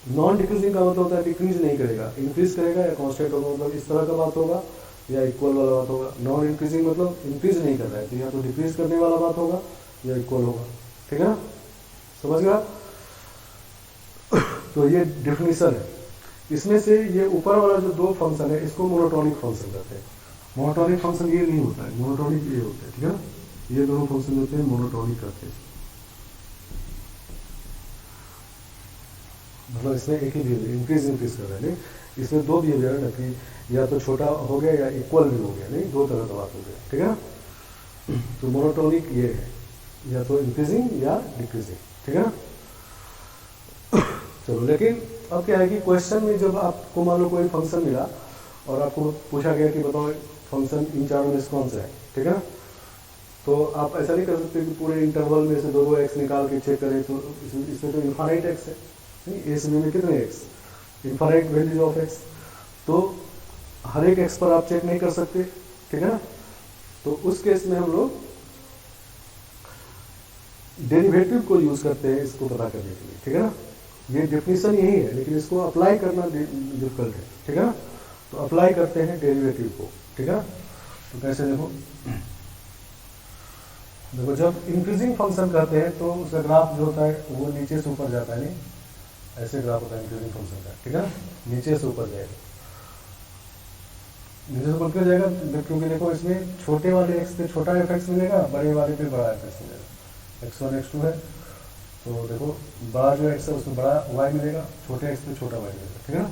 [SPEAKER 1] नॉन डिक्रीजिंग का मतलब होता है डिक्रीज नहीं करेगा, इंक्रीज करेगा या कांस्टेंट होगा, मतलब इस तरह का बात होगा या इक्वल वाला बात होगा। नॉन इंक्रीजिंग मतलब इंक्रीज नहीं कर रहा है, तो या तो डिक्रीज करने वाला बात होगा या इक्वल होगा, ठीक है ना, समझ गया। तो ये डेफिनेशन है। इसमें से ये ऊपर वाला जो दो फंक्शन है इसको मोनोटोनिक फंक्शन कहते हैं। मोनोटोनिक फंक्शन ये नहीं होता है, मोनोटोनिक ये होता है, ठीक है ना। ये दोनों फंक्शन होते हैं मोनोटोनिक कहते हैं, मतलब इसमें एक ही बिहेवियर इंक्रीज कर रहा है, नहीं इसमें दो बिहेवियर है ना, कि या तो छोटा हो गया या इक्वल भी हो गया, नहीं दो तरह का बात हो गया, ठीक है ना। तो मोनोटोनिक ये है, या तो इंक्रीजिंग या डिक्रीजिंग, ठीक है ना। चलो, लेकिन अब क्या है कि क्वेश्चन में जब आपको मान लो कोई फंक्शन मिला और आपको पूछा गया कि बताओ फंक्शन इन चारों में से कौन सा है, ठीक है ना। तो आप ऐसा नहीं कर सकते कि पूरे इंटरवल में से दो एक्स निकाल के चेक करें, तो इसमें तो इन्फाइनाइट एक्स है, ए से बी में कितने x, infinite values of x, तो हर एक एक्स पर आप चेक नहीं कर सकते, ठीक है ना। तो उस केस में हम लोग डेरिवेटिव को यूज करते हैं इसको पता करने के लिए, ठीक है ना। ये डेफिनेशन यही है, लेकिन इसको अप्लाई करना डिफिकल्ट है, ठीक है ना। तो अप्लाई करते हैं डेरिवेटिव को, ठीक है। तो कैसे देखो, देखो जब इंक्रीजिंग फंक्शन कहते हैं तो उसका ग्राफ जो होता है वो नीचे से ऊपर जाता है, नहीं ऐसे ग्राफ होता है इंक्रीजिंग फंक्शन का, ठीक है ना, नीचे से ऊपर जाएगा, नीचे से ऊपर क्यों जाएगा, क्योंकि देखो इसमें छोटे वाले एक्स पे छोटा एफ एक्स मिलेगा, बड़े वाले पे बड़ा एफ एक्स मिलेगा, x1 x2 है, तो देखो बड़ा जो एक्स है उसमें बड़ा y मिलेगा, छोटे एक्स पे छोटा y मिलेगा, ठीक है ना।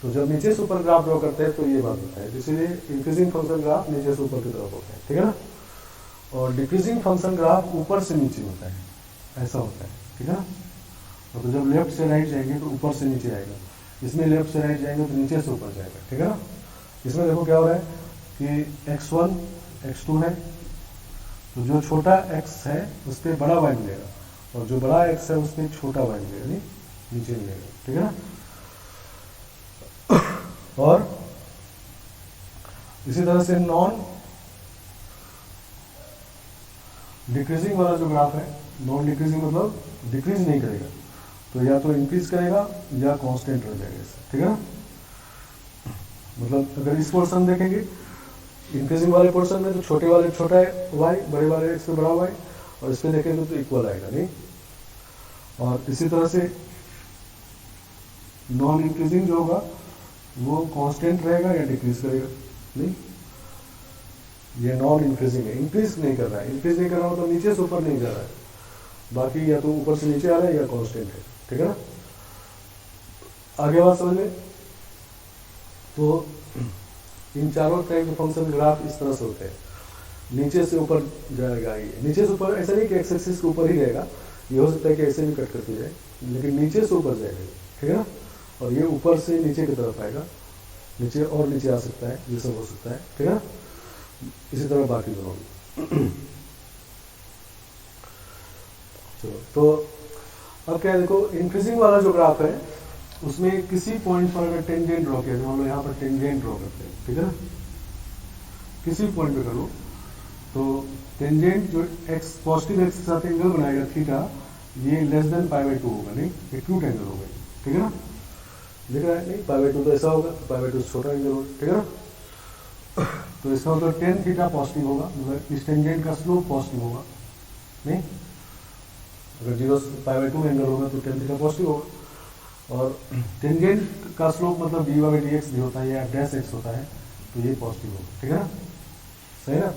[SPEAKER 1] तो जब नीचे से ऊपर ग्राफ ड्रॉ करते हैं तो ये बात होता है, इसीलिए इंक्रीजिंग फंक्शन ग्राफ नीचे से ऊपर की तरफ होता है, ठीक है ना। और डिक्रीजिंग फंक्शन ग्राफ ऊपर से नीचे होता है, ऐसा होता है, ठीक है ना। तो जब लेफ्ट से राइट जाएंगे तो ऊपर से नीचे आएगा, इसमें लेफ्ट से राइट जाएंगे तो नीचे से ऊपर जाएगा, ठीक है ना। इसमें देखो क्या हो रहा है कि x1 x2 है, तो जो छोटा x है उस पर बड़ा y मिलेगा, और जो बड़ा x है उस पर छोटा y मिलेगा, नहीं नीचे मिलेगा, ठीक है ना। और इसी तरह से नॉन डिक्रीजिंग वाला जो ग्राफ है, नॉन डिक्रीजिंग मतलब डिक्रीज नहीं करेगा, तो या तो इंक्रीज करेगा या कांस्टेंट रह जाएगा इससे, ठीक है ना। मतलब अगर इस पोर्शन देखेंगे इंक्रीजिंग वाले पोर्शन में तो छोटे वाले छोटा है y, बड़े वाले x पे बड़ा y, और इस पे देखेंगे तो इक्वल आएगा, नहीं। और इसी तरह से नॉन इंक्रीजिंग जो होगा वो कांस्टेंट रहेगा या डिक्रीज करेगा, नहीं। ये नॉन इंक्रीजिंग है, इंक्रीज नहीं कर रहा है, इंक्रीज नहीं कर रहा हो तो नीचे से ऊपर नहीं जा रहा है, बाकी या तो ऊपर से नीचे आ रहा है या कांस्टेंट है, ठीक है ना। आगे बात समझ में। तो इन चारों टाइप के फंक्शन ग्राफ इस तरह से होते हैं, नीचे से ऊपर जाएगा, ये नीचे से ऊपर, ऐसा नहीं कि एक्स एक्सिस के ऊपर ही रहेगा, ये हो सकता है कि ऐसे भी कट करते जाए, लेकिन नीचे से ऊपर जाएगा, ठीक है ना। और ये ऊपर से नीचे की तरफ आएगा, नीचे और नीचे आ सकता है, ये सब हो सकता है, ठीक है ना। इसी तरह बाकी दोनों भी। चलो, तो अब क्या है, देखो इंक्रीजिंग वाला जो ग्राफ है उसमें किसी पॉइंट पर अगर टेंजेंट ड्रॉ किया, हम लोग यहाँ पर टेंजेंट ड्रॉ करते हैं, ठीक है ना, किसी पॉइंट पे करो तो टेंजेंट जो एक्स पॉजिटिव एक्स के साथ एंगल बनाएगा थीटा, ये लेस देन π/2 होगा, नहीं एक्यूट एंगल होगा, ठीक है ना। दिख रहा है, नहीं π/2 तो ऐसा होगा, तो π/2 से छोटा एंगल होगा, ठीक है ना। तो इसका मतलब टेन थीटा पॉजिटिव होगा, मतलब इस टेंजेंट का स्लोप पॉजिटिव होगा, नहीं। अगर 0 π/2 एंगल होगा तो टेन थीटा पॉजिटिव होगा, और टेंजेंट का स्लोप मतलब dy/dx भी होता है या f' होता है, तो ये पॉजिटिव होगा, ठीक है ना, सही ना।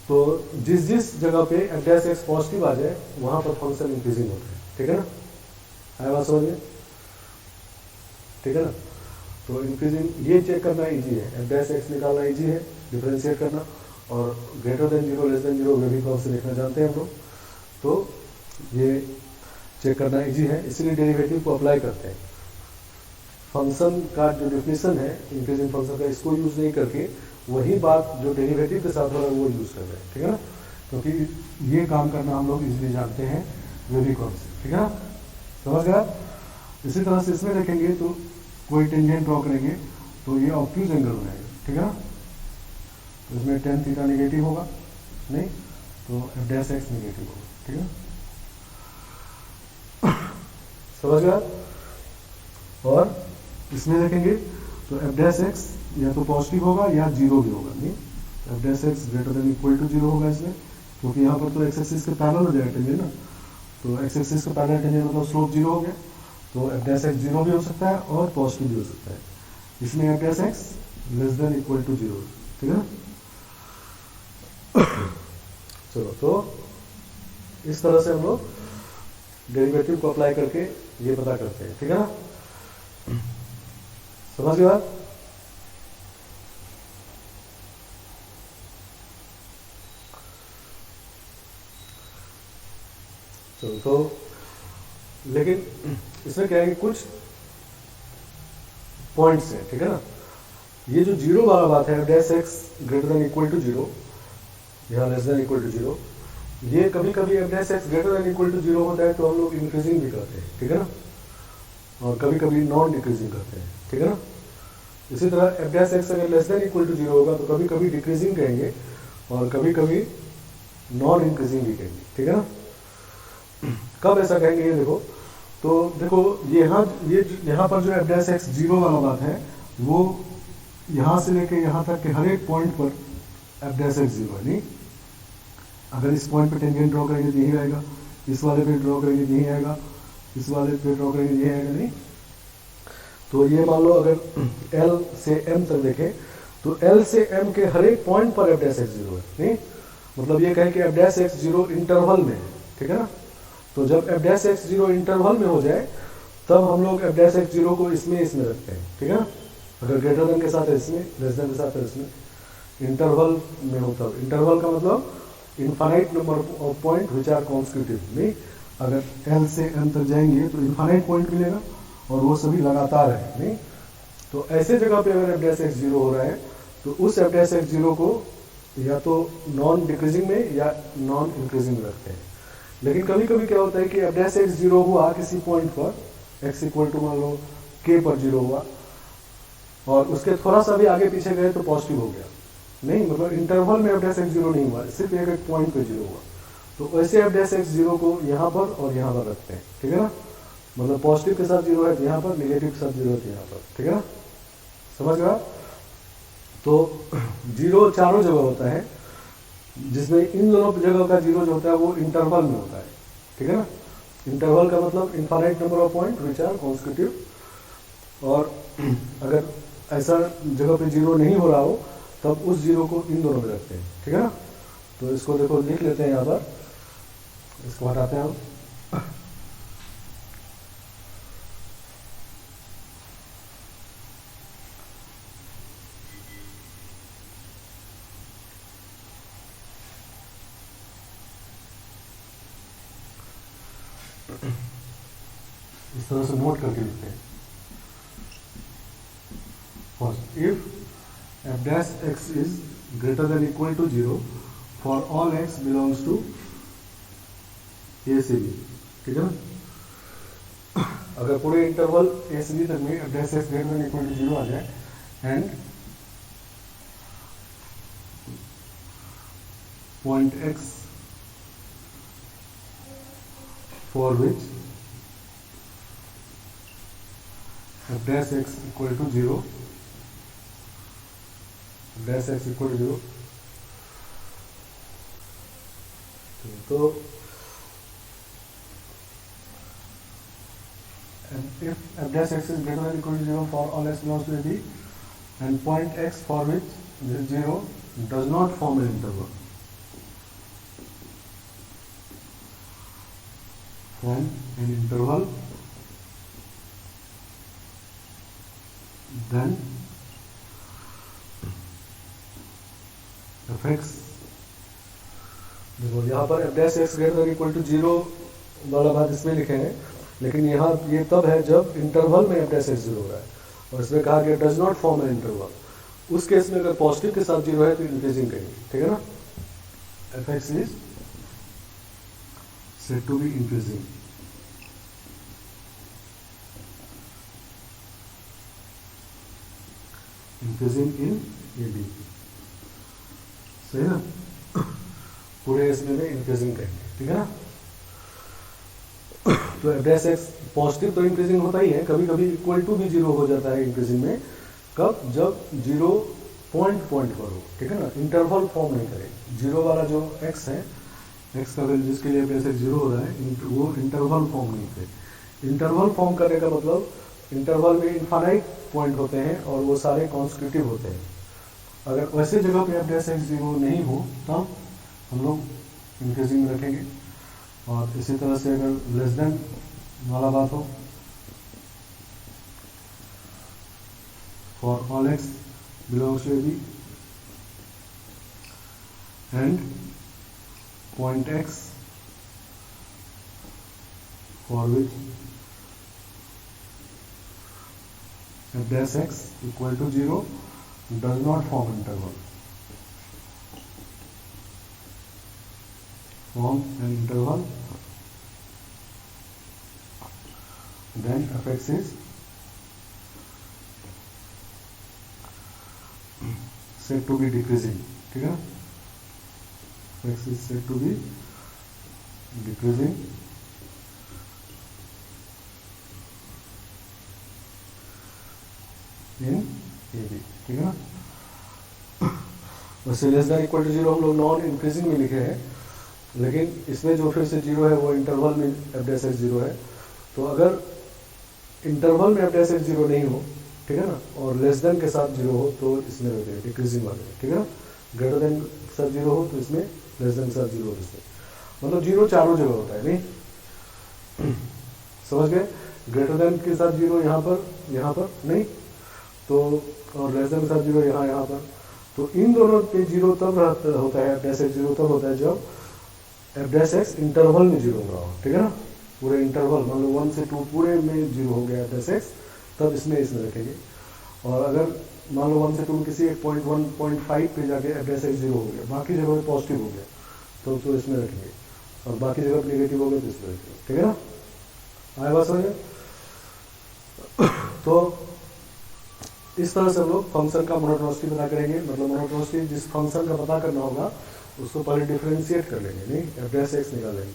[SPEAKER 1] तो जिस जिस जगह पे f' पॉजिटिव आ जाए वहां पर फंक्शन इंक्रीजिंग होता है, ठीक है ना। आया बात समझ में, ठीक है ना। तो इंक्रीजिंग ये चेक करना इजी है, f' निकालना इजी है, डिफरेंशिएट करना, और greater than 0 less than 0 wavy curve से देखना जानते हैं हम लोग, तो ये चेक करना इजी है, इसीलिए डेरिवेटिव को अप्लाई करते हैं। फंक्शन का जो डेफिनेशन है इंक्रीजिंग फंक्शन का, इसको यूज नहीं करके वही बात जो डेरिवेटिव के साथ हो रहा है वो यूज कर रहे हैं, ठीक है ना। क्योंकि ये काम करना हम लोग इजीली जानते हैं वेवी कर्व से, ठीक है ना, समझ गया। इसी तरह से इसमें देखेंगे तो कोई टेंजेंट ड्रॉ करेंगे तो ये ऑब्ट्यूज एंगल बनाएगा, ठीक है ना। तो इसमें टेन थीटा नेगेटिव होगा, नहीं तो f' नेगेटिव होगा, ठीक है, समझ गया। और इसमें देखेंगे तो f' या तो पॉजिटिव होगा या जीरो भी होगा, नहीं f' greater than equal to 0 होगा इसमें, क्योंकि यहाँ पर तो एक्स एक्सिस के पैरेलल हो जाएगा टेंजेंट ना, तो एक्स एक्सिस का पैरेलल टेंजेंट मतलब स्लोप 0 हो गया, तो f' 0 भी हो सकता है और पॉजिटिव भी हो सकता है, इसमें f' less than equal to 0, ठीक है ना। चलो, तो इस तरह से हम लोग डेरिवेटिव को अप्लाई करके ये पता करते हैं, ठीक है ना, समझ गए बात। चलो, तो लेकिन इसमें क्या है कि कुछ पॉइंट्स हैं, ठीक है ना। ये जो 0 वाला बात है f' greater than equal to 0, यहाँ लेस देन इक्वल टू 0, ये कभी कभी f' greater than equal to 0 होता है तो हम लोग इंक्रीजिंग भी करते हैं, ठीक है ना, और कभी कभी नॉन डिक्रीजिंग करते हैं, ठीक है ना। इसी तरह f' अगर लेस देन इक्वल टू 0 होगा तो कभी कभी डिक्रीजिंग कहेंगे और कभी कभी नॉन इंक्रीजिंग भी कहेंगे, ठीक है ना। कब ऐसा कहेंगे ये देखो, तो देखो ये यहाँ पर जो एफ डैश एक्स जीरो वाला बात है वो यहाँ से लेके यहाँ तक के हर एक पॉइंट पर एफ डैश एक्स जीरो है। नहीं, अगर इस पॉइंट पे टेंजेंट ड्रॉ करेंगे तो यही आएगा, इस वाले पे ड्रॉ करेंगे तो यही आएगा, इस वाले पे ड्रॉ करेंगे तो यही आएगा। नहीं, तो ये मान लो अगर एल से एम तक देखें तो एल से एम के हर एक पॉइंट पर एफ डैश एक्स जीरो है। नहीं, मतलब ये कहें कि F dash x zero interval में है, ठीक है ना। तो जब F dash x zero interval में हो जाए तब हम लोग एफ डैश एक्स जीरो को इसमें रखते हैं, ठीक है ना। अगर ग्रेटर देन के साथ है इसमें, लेस देन के साथ है इसमें, इंटरवल में हो तब। इंटरवल का मतलब infinite number of point which are consecutive. नहीं, अगर एल से एम तक जाएंगे तो इनफाइनाइट पॉइंट मिलेगा और वो सभी लगातार है। नहीं, तो ऐसे जगह पे अगर एफ डैश एक्स जीरो हो रहा है तो उस एफ डैश एक्स जीरो को या तो नॉन डिक्रीजिंग में या नॉन इंक्रीजिंग में रखते हैं। लेकिन कभी कभी क्या होता है कि एफ डैश एक्स जीरो हुआ किसी पॉइंट पर एक्स इक्वल टू मान लो के पर जीरो हुआ और उसके थोड़ा सा भी आगे पीछे गए तो पॉजिटिव हो गया। नहीं, मतलब इंटरवल में एफ डैश एक्स जीरो नहीं हुआ, सिर्फ एक पॉइंट पे जीरो हुआ। तो वैसे एफ डैश एक्स जीरो को यहाँ पर और यहाँ पर रखते हैं, ठीक है ना। मतलब पॉजिटिव के साथ जीरो है तो यहाँ पर, निगेटिव के साथ जीरो है तो यहाँ पर, ठीक है ना, समझ गया। तो जीरो चारों जगह होता है जिसमें इन दोनों जगह का जीरो जो होता है वो इंटरवल में होता है, ठीक है ना। इंटरवल का मतलब infinite number of point which are consecutive. और अगर ऐसा जगह पे जीरो नहीं हो रहा हो तब उस जीरो को इन दोनों में रखते हैं, ठीक है ना। तो इसको देखो लिख लेते हैं यहाँ पर, इसको हटाते हैं हम। इस तरह से नोट करके लिखते हैं। First, if f dash x is greater than equal to zero for all x belongs to a से बी, ठीक है ना। अगर पूरे इंटरवल ए से बी तक में f dash x greater than equal to zero आ जाए and point x for which f dash x equal to zero, dash x equal to zero, तो if f dash x is greater than equal to 0 for all x belongs to a b and point x for which this 0 does not form an interval, form an interval, then fx, देखो यहाँ पर f dash x greater than equal to 0 वाला बात इसमें लिखे हैं, लेकिन यहाँ ये तब है जब इंटरवल में f dash x जीरो हो रहा है और इसमें कहा कि does not form an interval. उस केस में अगर पॉजिटिव के साथ जीरो है तो इंक्रीजिंग करेंगे, ठीक है ना। F x is said to be increasing. Increasing in a b, सही ना। पूरे इसमें इंक्रीजिंग करेंगे, ठीक है ना। तो एफ डैश एक्स पॉजिटिव तो इंक्रीजिंग होता ही है, कभी कभी इक्वल टू भी जीरो हो जाता है इंक्रीजिंग में। कब? जब जीरो पॉइंट पर हो, ठीक है ना, इंटरवल फॉर्म नहीं करे। जीरो वाला जो एक्स है, एक्स का वैल्यू जिसके लिए एफ डैश एक्स जीरो हो रहा है, वो इंटरवल फॉर्म नहीं करे। इंटरवल फॉर्म करने का मतलब इंटरवल में इनफाइनाइट पॉइंट होते हैं और वो सारे कॉन्सिक्यूटिव होते हैं। अगर वैसे जगह पे एफ डैश एक्स जीरो नहीं हो तब हम लोग इंक्रीजिंग में रखेंगे। और इसी तरह से अगर लेस देन वाला बात हो, for all x belongs to a b and point x for which f dash x equal to zero does not form interval, form an interval, then fx is said to be decreasing, ठीक है। fx is said to be decreasing in a b, ठीक है ना। वैसे less than equal to zero हम लोग नॉन इंक्रीजिंग में लिखे हैं, लेकिन इसमें जो फिर से जीरो है वो इंटरवल में एफ डैश एक्स जीरो है। तो अगर इंटरवल में एफ डैश एक्स जीरो नहीं हो, ठीक है ना, और लेस देन के साथ जीरो हो तो इसमें रहते हैं डिक्रीजिंग वाले, ठीक है ना। ग्रेटर देन के साथ जीरो हो तो इसमें, लेस देन के साथ जीरो हो तो इसमें, मतलब जीरो चारों जगह होता है, नहीं समझ गए। ग्रेटर देन के साथ जीरो यहाँ पर नहीं, तो और लेस देन के साथ जीरो यहाँ पर। तो इन दोनों पे जीरो तब होता है, एफ डैश एक्स जीरो तब होता है जब एफ डैश एक्स इंटरवल में जीरो हो रहा हो, ठीक है ना। पूरे इंटरवल मान लो 1 से 2 पूरे में जीरो हो गया एफ डैश एक्स, तब इसमें रखेंगे। और अगर मान लो 1 से 2 किसी एक पॉइंट 1.5 पे जाके एफ डैश एक्स जीरो हो गया, बाकी जगह पे पॉजिटिव हो गया तो इसमें रखेंगे, और बाकी जगह पे नेगेटिव हो गया तो इसमें रखेंगे, ठीक है ना। आए बात समझे। तो इस तरह से हम लोग फंक्शन का मोनोटोनिसिटी पता करेंगे। मतलब मोनोटोनिसिटी जिस फंक्शन का पता करना होगा उसको पहले डिफरेंशिएट कर लेंगे, नहीं एफ डैश एक्स निकालेंगे,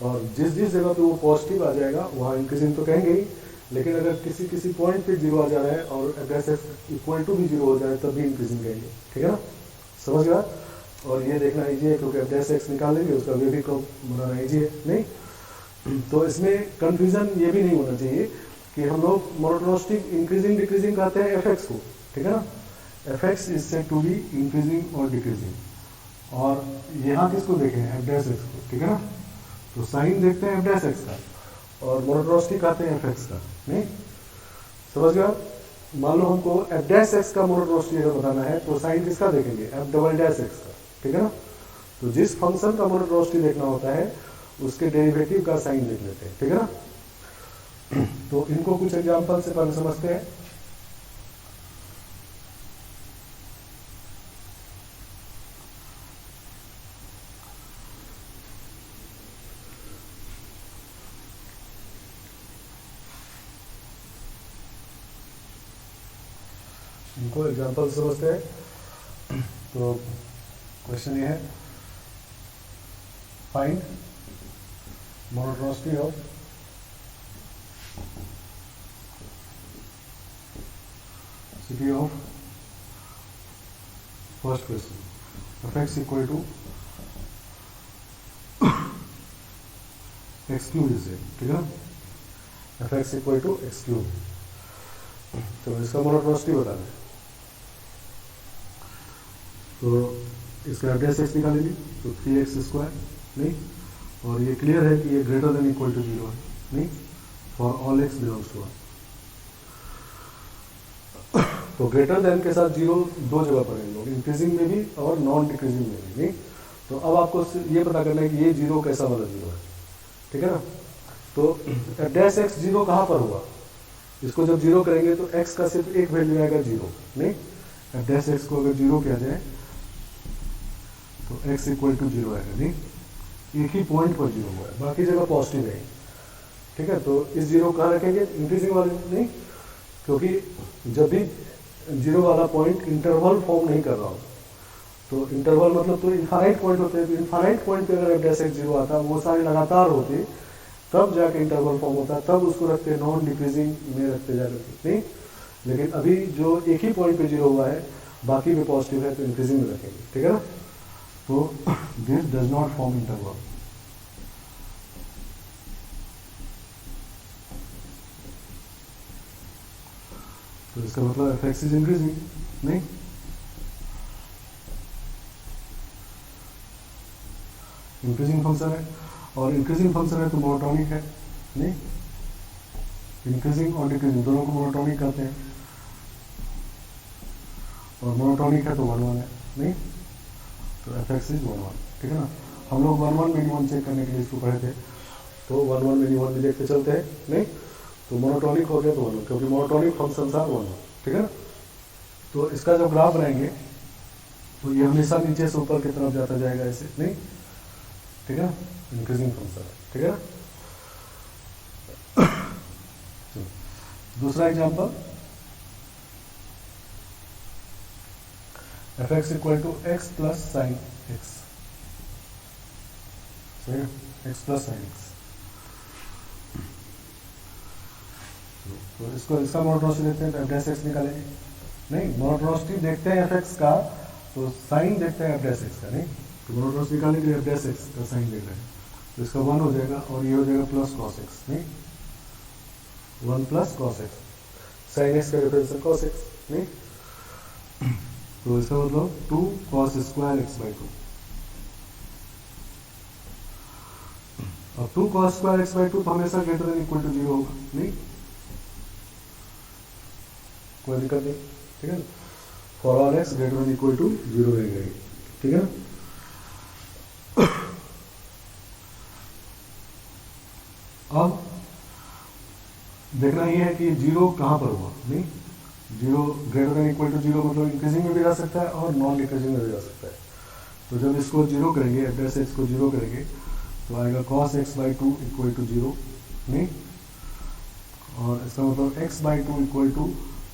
[SPEAKER 1] और जिस जगह पे वो पॉजिटिव आ जाएगा वहाँ इंक्रीजिंग तो कहेंगे ही, लेकिन अगर किसी पॉइंट पे जीरो आ जा रहा है और f dash x equal to भी जीरो हो जाए तब भी इंक्रीजिंग कहेंगे, ठीक है ना, समझ गया। और ये देखना ईजी है क्योंकि एफ डैश एक्स निकाल लेंगे उसका वे भी कर्व बनाना ईजी है, नहीं। तो इसमें कंफ्यूजन ये भी नहीं होना चाहिए कि हम लोग मोनोटोनिसिटी इंक्रीजिंग डिक्रीजिंग कहते हैं एफ एक्स को, ठीक है ना। F x is said to be increasing और डिक्रीजिंग, और यहाँ किसको देखें एफ डैश एक्स को, ठीक है ना। तो साइन देखते हैं एफ डैश एक्स का और मोनोटोनिसिटी कहते हैं एफ एक्स का, नहीं समझ गया। मान लो हमको एफ डैश एक्स का मोनोटोनिसिटी अगर बताना है तो साइन किसका देखेंगे, एफ डबल डैश एक्स का, ठीक है ना। तो जिस फंक्शन का मोनोटोनिसिटी देखना होता है उसके डेरिवेटिव का साइन देख लेते हैं, ठीक है ना। तो इनको कुछ एग्जांपल से पहले समझते हैं। इनको एग्जांपल से समझते हैं। तो क्वेश्चन ये है, find monotonicity of city of first question f x equal to x cube इसे, ठीक है ना। F x equal to x cube, तो इसका मोनोटोनिसिटी बताना है। तो इसका एफ डैश एक्स निकालेंगे तो 3x स्क्वायर, नहीं, और ये क्लियर है कि ये greater than equal to zero है, नहीं, for all x belongs to 1। तो ग्रेटर देन के साथ जीरो दो जगह पर हैं लोग, इंक्रीजिंग में भी और नॉन डिक्रीजिंग में भी, नहीं। तो अब आपको ये पता करना है कि ये जीरो कैसा वाला जीरो है, ठीक है ना। तो एफ डैश एक्स जीरो कहाँ पर हुआ, इसको जब जीरो करेंगे तो एक्स का सिर्फ एक वैल्यू आएगा जीरो, नहीं। एफ डैश एक्स को अगर जीरो किया जाए तो एक्स इक्वल टू जीरो आएगा, नहीं, एक ही पॉइंट पर जीरो हुआ है, बाकी जगह पॉजिटिव है, ठीक है। तो इस जीरो कहाँ रखेंगे, इंक्रीजिंग वाले, नहीं, क्योंकि जब भी जीरो वाला पॉइंट इंटरवल फॉर्म नहीं कर रहा हो, तो इंटरवल मतलब तो इनफाइनाइट पॉइंट होते हैं, तो इनफाइनाइट पॉइंट पे अगर एफ डैश एक्स जीरो आता वो सारे लगातार होते तब जाके इंटरवल फॉर्म होता, तब उसको रखते नॉन डिक्रीजिंग में रखते जा करके, नहीं। लेकिन अभी जो एक ही पॉइंट पे जीरो हुआ है बाकी पे पॉजिटिव है तो इंक्रीजिंग में रखेंगे, ठीक है ना। तो this does not form interval, तो इसका मतलब एफ एक्स इज इंक्रीजिंग, नहीं। इंक्रीजिंग फंक्शन है, और इंक्रीजिंग फंक्शन है तो मोनोटोनिक है, नहीं। इंक्रीजिंग और डिक्रीजिंग दोनों को मोनोटोनिक कहते हैं, और मोनोटोनिक है तो 1 1 है, नहीं। तो एफ एक्स इज 1 1, ठीक है ना। हम लोग 1 1 मिनिमम चेक करने के लिए इसको पढ़े थे, तो 1 1 मिनिमम भी देखते चलते हैं, नहीं। तो मोनोटोनिक हो गया तो 1 1, क्योंकि मोनोटोनिक फंक्शन था 1 1, ठीक है ना। तो इसका जब ग्राफ बनाएंगे तो ये हमेशा नीचे से ऊपर की तरफ जाता जाएगा ऐसे, नहीं, ठीक है ना। इंक्रीजिंग फंक्शन है, ठीक है ना। दूसरा example, f x equal to x plus sine x, x plus sine x. तो इसको इसका मोनोटोनिसिटी देखते हैं तो एफ डैश एक्स निकालेंगे, नहीं मोनोटोनिसिटी देखते हैं एफ एक्स का तो साइन देखते हैं एफ डैश एक्स का, नहीं तो मोनोटोनिसिटी निकालने के लिए एफ डैश एक्स का साइन देख रहे हैं तो इसका 1 हो जाएगा और ये हो जाएगा प्लस कॉस एक्स, नहीं 1 plus cos x, sine x का रिप्रेजेंटेशन कॉस एक्स, नहीं तो इसका मतलब 2 कॉस स्क्वायर एक्स बाई 2। अब 2 कॉस स्क्वायर एक्स बाई 2 तो हमेशा ग्रेटर देन इक्वल टू 0 होगा, नहीं कोई दिक्कत नहीं, ठीक है ना, for all x greater than equal to 0 रहेगा, ठीक है ना। अब देखना ये है कि 0 कहाँ पर हुआ, नहीं 0 ग्रेटर देन इक्वल टू 0 मतलब इंक्रीजिंग में भी जा सकता है और नॉन डिक्रीजिंग में भी जा सकता है। तो जब इसको 0 करेंगे, एफ डैश एक्स को 0 करेंगे तो आएगा cos x by 2 equal to 0, नहीं और इसका मतलब x by 2 equal to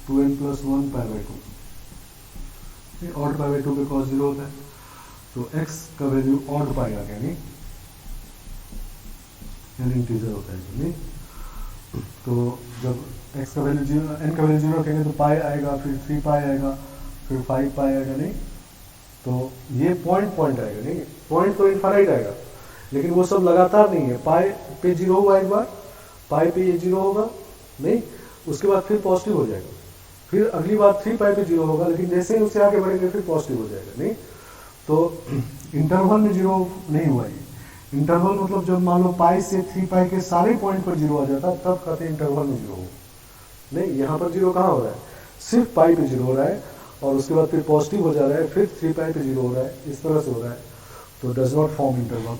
[SPEAKER 1] 2n plus 1 pi by 2, odd pi by 2 पे कॉस 0 होता है तो x का वैल्यू ऑड पाई आ गया, नहीं इंटीजर होता है, नहीं तो जब x का वैल्यू 0 n का वैल्यू 0 रखेंगे तो पाई आएगा, फिर 3 पाई आएगा, फिर 5 पाई आएगा, नहीं तो ये पॉइंट आएगा, नहीं पॉइंट तो इनफाइनाइट आएगा लेकिन वो सब लगातार नहीं है, पाई पे 0 हुआ एक बार, पाई पे ये 0 होगा, नहीं उसके बाद फिर पॉजिटिव हो जाएगा, फिर अगली बार 3 पाई पे 0 होगा लेकिन जैसे ही उससे आगे बढ़ेंगे फिर पॉजिटिव हो जाएगा, नहीं तो इंटरवल में 0 नहीं हुआ ये। इंटरवल मतलब जब मान लो पाई से 3 पाई के सारे पॉइंट पर 0 आ जाता तब कहते हैं इंटरवल में 0 हो, नहीं यहाँ पर 0 कहाँ हो रहा है, सिर्फ पाई पे 0 हो रहा है और उसके बाद फिर पॉजिटिव हो जा रहा है, फिर 3 पाई पे 0 हो रहा है, इस तरह से हो रहा है तो डज नॉट फॉर्म इंटरवल।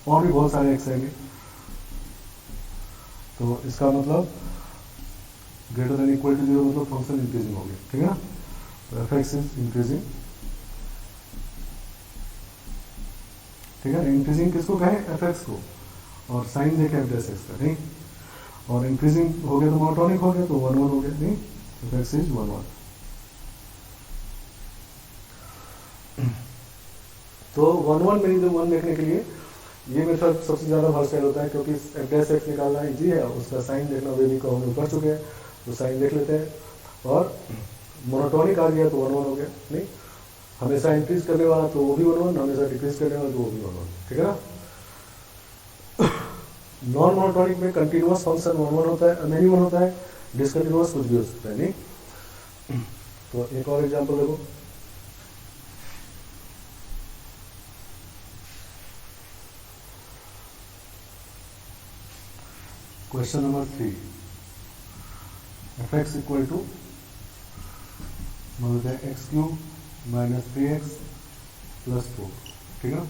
[SPEAKER 1] और भी बहुत सारे एक्स आएंगे तो इसका मतलब ग्रेटर देन इक्वल टू 0 मतलब फंक्शन इंक्रीजिंग हो गया, ठीक है ना, तो एफ एक्स इज इंक्रीजिंग, ठीक है, इंक्रीजिंग किसको कहें, एफ एक्स को, और साइन देखें एफ डैश एक्स का, नहीं और इंक्रीजिंग हो गया तो मोनोटोनिक हो गया तो 1 1 हो गया, नहीं एफ एक्स इज 1 1। तो 1 1 मीनिंग 1 देखने के लिए ये मेथड सबसे ज़्यादा वर्सटाइल होता है क्योंकि एफ डैश एक्स निकालना इजी है, उसका साइन देखना वे भी हम लोग पढ़ चुके हैं तो साइन देख लेते हैं और मोनोटोनिक आ गया तो 1 1 हो गया, नहीं हमेशा इंक्रीज करने वाला तो वो भी 1 1, हमेशा डिक्रीज करने वाला तो वो भी 1 1, ठीक है ना। नॉन मोनोटोनिक में कंटिन्यूअस फंक्शन 1 1 होता है, नहीं 1 होता है, डिसकंटिन्यूअस कुछ भी हो सकता है, नहीं तो एक और एग्जाम्पल देखो, question number 3, f x equal to मान लेते हैं x cube minus 3x plus 4, ठीक है ना,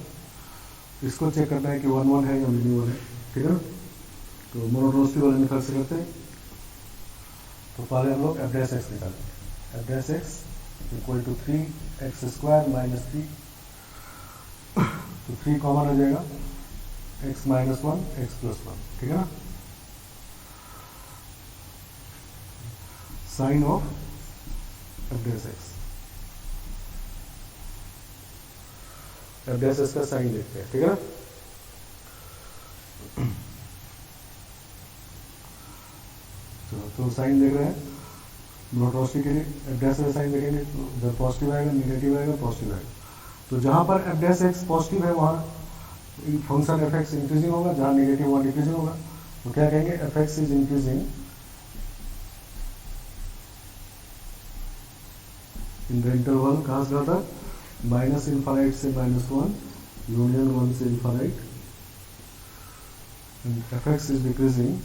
[SPEAKER 1] इसको चेक करना है कि 1 1 है या मिनी 1 है, ठीक है ना। तो मोनोटोनिसिटी वाले मेथड से करते हैं तो पहले हम लोग एफ डैश एक्स निकालेंगे, f dash x equal to 3x square minus 3 तो 3 कॉमन हो जाएगा, x माइनस 1 x प्लस 1, ठीक है ना, sine of f dash x, f dash x का साइन देखते हैं, ठीक है ना। तो साइन देख रहे हैं मोनोटोनिसिटी के लिए, एफ डैश का साइन देखेंगे तो जब पॉजिटिव आएगा नेगेटिव आएगा पॉजिटिव आएगा, तो जहाँ पर एफ डैश एक्स पॉजिटिव है वहाँ फंक्शन एफ एक्स इंक्रीजिंग होगा, जहाँ नेगेटिव वहाँ डिक्रीजिंग होगा, तो क्या कहेंगे F x is increasing in the interval, कहाँ से कहाँ तक, माइनस इनफाइनाइट से -1 यूनियन 1 से infinite, and F x is decreasing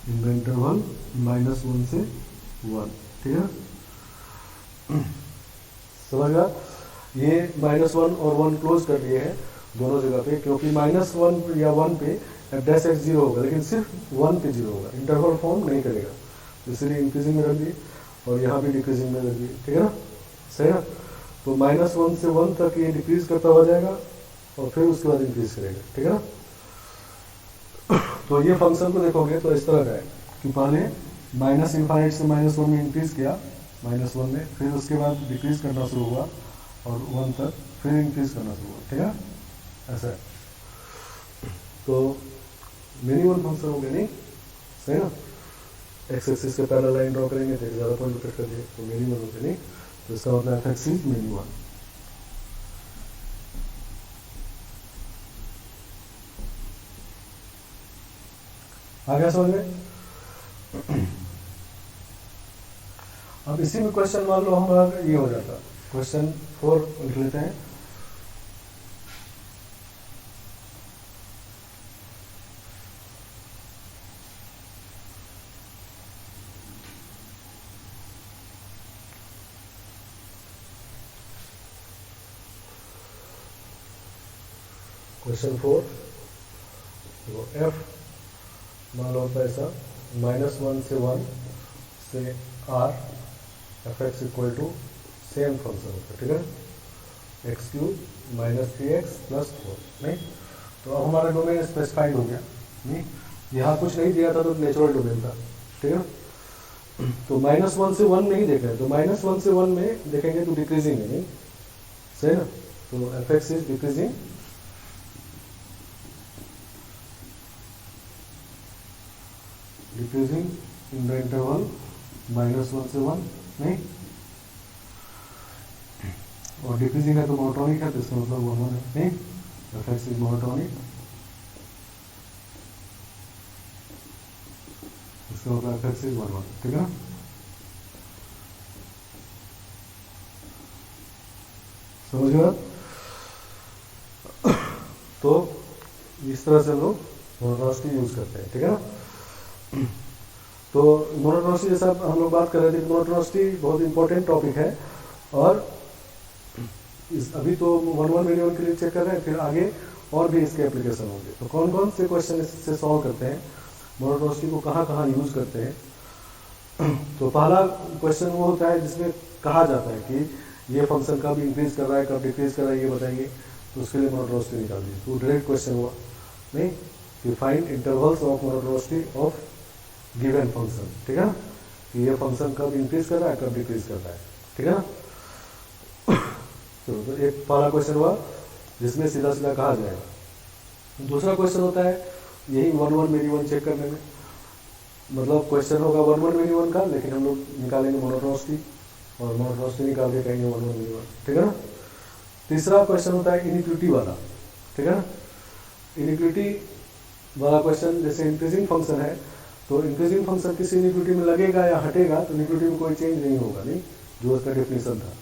[SPEAKER 1] in the interval -1 से 1, ठीक है, समझा। ये -1 और 1 क्लोज कर लिए हैं दोनों जगह पे क्योंकि -1 या 1 पे एफ डैश एक्स 0 होगा लेकिन सिर्फ 1 पे 0 होगा, इंटरवल फॉर्म नहीं करेगा, तो इसलिए इंक्रीजिंग में रख दिए और यहाँ भी डिक्रीजिंग में रख दिए, ठीक है ना, सही ना। तो -1 से 1 तक ये डिक्रीज करता हुआ जाएगा और फिर उसके बाद इंक्रीज करेगा, ठीक है ना। तो ये फंक्शन को देखोगे तो इस तरह का है कि पहले माइनस इनफाइनाइट से -1 में इंक्रीज किया, -1 में, फिर उसके बाद डिक्रीज करना शुरू हुआ और 1 तक फिर इंक्रीज करना शुरू हो, ठीक है, ऐसा है। तो मिनिमम फंक्शन हो गया, नहीं सही ना, एक्स एक्सिस के पैरेलल लाइन ड्रॉ करेंगे तो ज़्यादा पॉइंट कट कर दिए तो मिनिमम हो गया, नहीं, तो इसका मतलब एफ एक्स इज मिनिमम। आ गया समझ में? अब इसी में क्वेश्चन मान लो हमारा ये हो जाता, क्वेश्चन 4 लिख लेते हैं। क्वेश्चन 4 तो एफ मान लो होता है ऐसा, -1 से 1 से R f x equal to same function होता है, ठीक है, एक्स क्यूब -3x + 4, नहीं, तो अब हमारा डोमेन स्पेसिफाइड हो गया, नहीं, यहाँ कुछ नहीं दिया था तो नेचुरल डोमेन था, ठीक है। तो -1 से 1 नहीं देख रहे, तो -1 से 1 में देखेंगे तो डिक्रीजिंग है, नहीं सही ना, तो F x is decreasing, decreasing in the interval -1 से 1, नहीं, और डिक्रीजिंग है तो मोनोटोनिक है, तो इसका मतलब 1 है, नहीं, एफ एक्स इज मोनोटोनिक, इसका मतलब एफ एक्स इज 1, ठीक है ना। समझ गए? तो इस तरह से लोग मोनोटोनिसिटी यूज करते हैं, ठीक है ना। तो मोनोटोनिसिटी जैसा हम लोग बात कर रहे थे, मोनोटोनिसिटी बहुत इंपॉर्टेंट टॉपिक है, और अभी तो 1 मिलियन के लिए चेक कर रहे हैं, फिर आगे और भी इसके एप्लीकेशन होंगे। तो कौन कौन से क्वेश्चन इससे सॉल्व करते हैं, मोनोटोनिसिटी को कहाँ कहाँ यूज करते हैं। तो पहला क्वेश्चन वो होता है जिसमें कहा जाता है कि ये फंक्शन कब इंक्रीज कर रहा है कब डिक्रीज कर रहा है ये बताइए, तो उसके लिए मोनोटोनिसिटी निकाल दीजिए। तो डायरेक्ट क्वेश्चन हुआ, नहीं, कि find intervals of monotonicity of given function, ठीक है ना, कि ये फंक्शन कब इंक्रीज कर रहा है कब डिक्रीज कर रहा है, ठीक है ना। तो एक पहला क्वेश्चन हुआ जिसमें सीधा सीधा कहा जाएगा। दूसरा क्वेश्चन होता है यही 1 मिलियन चेक करने में, मतलब क्वेश्चन होगा 1 मिलियन का, लेकिन हम लोग निकालेंगे मोनोटोनिसिटी और मोनोटोनिसिटी निकाल के कहेंगे 1 मिलियन, ठीक है ना। तीसरा क्वेश्चन होता है इनिक्विटी वाला, ठीक है ना। इनिक्विटी वाला क्वेश्चन जैसे इंक्रीजिंग फंक्शन है, तो इंक्रीजिंग फंक्शन किसी इनिक्विटी में लगेगा या हटेगा तो इनिक्विटी में कोई चेंज नहीं होगा, नहीं, जो उसका डेफिनेशन था।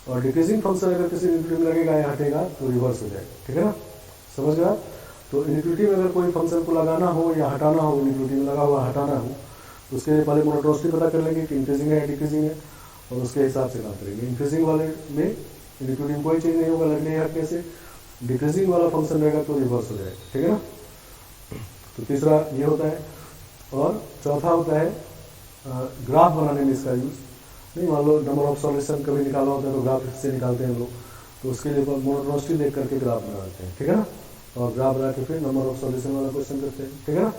[SPEAKER 1] और डिक्रीजिंग फंक्शन अगर किसी इनिक्विटी में लगेगा या हटेगा तो रिवर्स हो जाएगा, ठीक है ना, समझ गया। तो इनिक्विटी में अगर कोई फंक्शन को लगाना हो या हटाना हो, इनिक्विटी में लगा हुआ हटाना हो, तो उसके लिए पहले मोनोटोनिसिटी पता कर लेंगे कि इंक्रीजिंग है या डिक्रीजिंग है, और उसके हिसाब से काम करेंगे। इंक्रीजिंग वाले में इनिक्विटी में कोई चेंज नहीं होगा लगने या हटने से, डिक्रीजिंग वाला फंक्शन रहेगा तो रिवर्स हो जाएगा, ठीक है ना। तो तीसरा ये होता है। और चौथा होता है ग्राफ बनाने में इसका यूज, नहीं, मान लो नंबर ऑफ सॉल्यूशन कभी निकालना होता है तो ग्राफ से निकालते हैं हम लोग, तो उसके लिए मोनोटोनिसिटी देख करके ग्राफ बनाते हैं, ठीक है ना, और ग्राफ बना के फिर नंबर ऑफ सॉल्यूशन वाला क्वेश्चन करते हैं, ठीक है ना।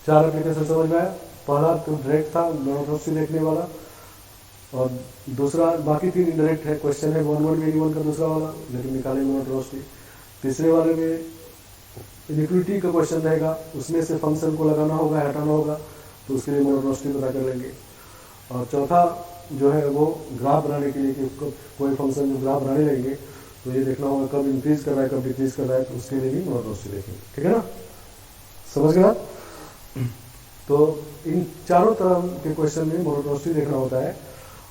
[SPEAKER 1] 4 एप्लीकेशन समझ में आया। पहला तो डायरेक्ट था मोनोटोनिसिटी देखने वाला, और दूसरा बाकी 3 इनडायरेक्ट है क्वेश्चन है 1 मिलियन का दूसरा वाला, लेकिन निकाले मोनोटोनिसिटी। तीसरे वाले में इनिक्विटी का क्वेश्चन रहेगा, उसमें से फंक्शन को लगाना होगा हटाना होगा, तो उसके लिए मोनोटोनिसिटी पता कर लेंगे। और चौथा जो है वो ग्राफ बनाने के लिए कि कोई फंक्शन जो ग्राफ बनाने लेंगे तो ये देखना होगा कब इंक्रीज कर रहा है कब डिक्रीज कर रहा है, तो उसके लिए भी मोनोटोनिसिटी देखेंगे, ठीक है ना, समझ गया। तो इन चारों तरह के क्वेश्चन में मोनोटोनिसिटी देखना होता है।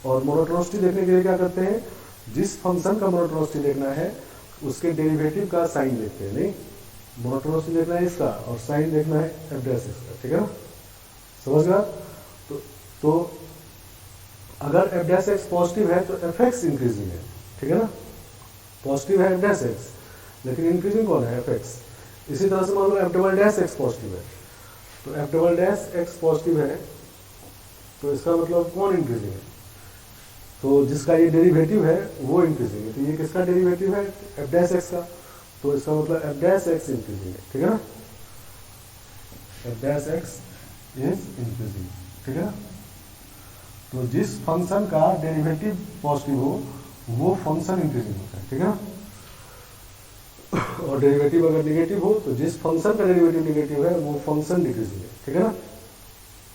[SPEAKER 1] और मोनोटोनिसिटी देखने के लिए क्या करते हैं, जिस फंक्शन का मोनोटोनिसिटी देखना है उसके डेरिवेटिव का साइन देखते हैं, नहीं, मोनोटोनिसिटी देखना है इसका और साइन देखना है एफ डैश इसका, ठीक है ना, समझ गया। तो अगर एफ डैश एक्स पॉजिटिव है तो एफ एक्स इंक्रीजिंग है, ठीक है ना, पॉजिटिव है एफ डैश एक्स, लेकिन इंक्रीजिंग कौन है, एफ एक्स। इसी तरह से मान लो F double dash X positive है, तो F double dash X positive है तो इसका मतलब कौन इंक्रीजिंग है, तो जिसका ये डेरिवेटिव है वो इंक्रीजिंग है। तो ये किसका डेरिवेटिव है, एफ डैश एक्स का, तो इसका मतलब एफ डैश एक्स इंक्रीजिंग है, ठीक है ना, F dash x is increasing, ठीक है ना। तो जिस फंक्शन का डेरिवेटिव पॉजिटिव हो वो फंक्शन इंक्रीजिंग होता है, ठीक है ना। और डेरिवेटिव अगर निगेटिव हो तो जिस फंक्शन का डेरिवेटिव निगेटिव है वो फंक्शन डिक्रीजिंग है, ठीक है ना।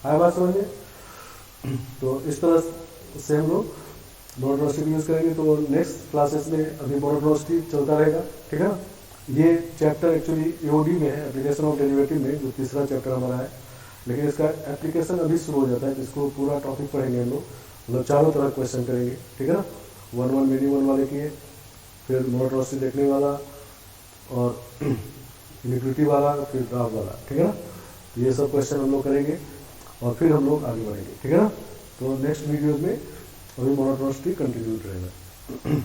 [SPEAKER 1] आया बात समझ में। तो इस तरह से हम लोग मोनोटोनिसिटी यूज करेंगे। तो नेक्स्ट क्लासेस में अभी मोनोटोनिसिटी चलता रहेगा, ठीक है ना। ये चैप्टर एक्चुअली एओडी में है, एप्लीकेशन ऑफ डेरिवेटिव में, जो तीसरा चैप्टर हमारा है। लेकिन इसका एप्लीकेशन अभी शुरू हो जाता है, जिसको पूरा टॉपिक पढ़ेंगे हम लोग, मतलब चारों तरह क्वेश्चन करेंगे, ठीक है ना। 1-1 मिनी 1 वाले किए, फिर मोनोटोनिसिटी देखने वाला, और इनिक्विटी वाला, फिर ग्राफ वाला, ठीक है ना। ये सब क्वेश्चन हम लोग करेंगे और फिर हम लोग आगे बढ़ेंगे, ठीक है ना। तो नेक्स्ट वीडियो में अभी मोनोटोनिसिटी कंटिन्यू रहेगा।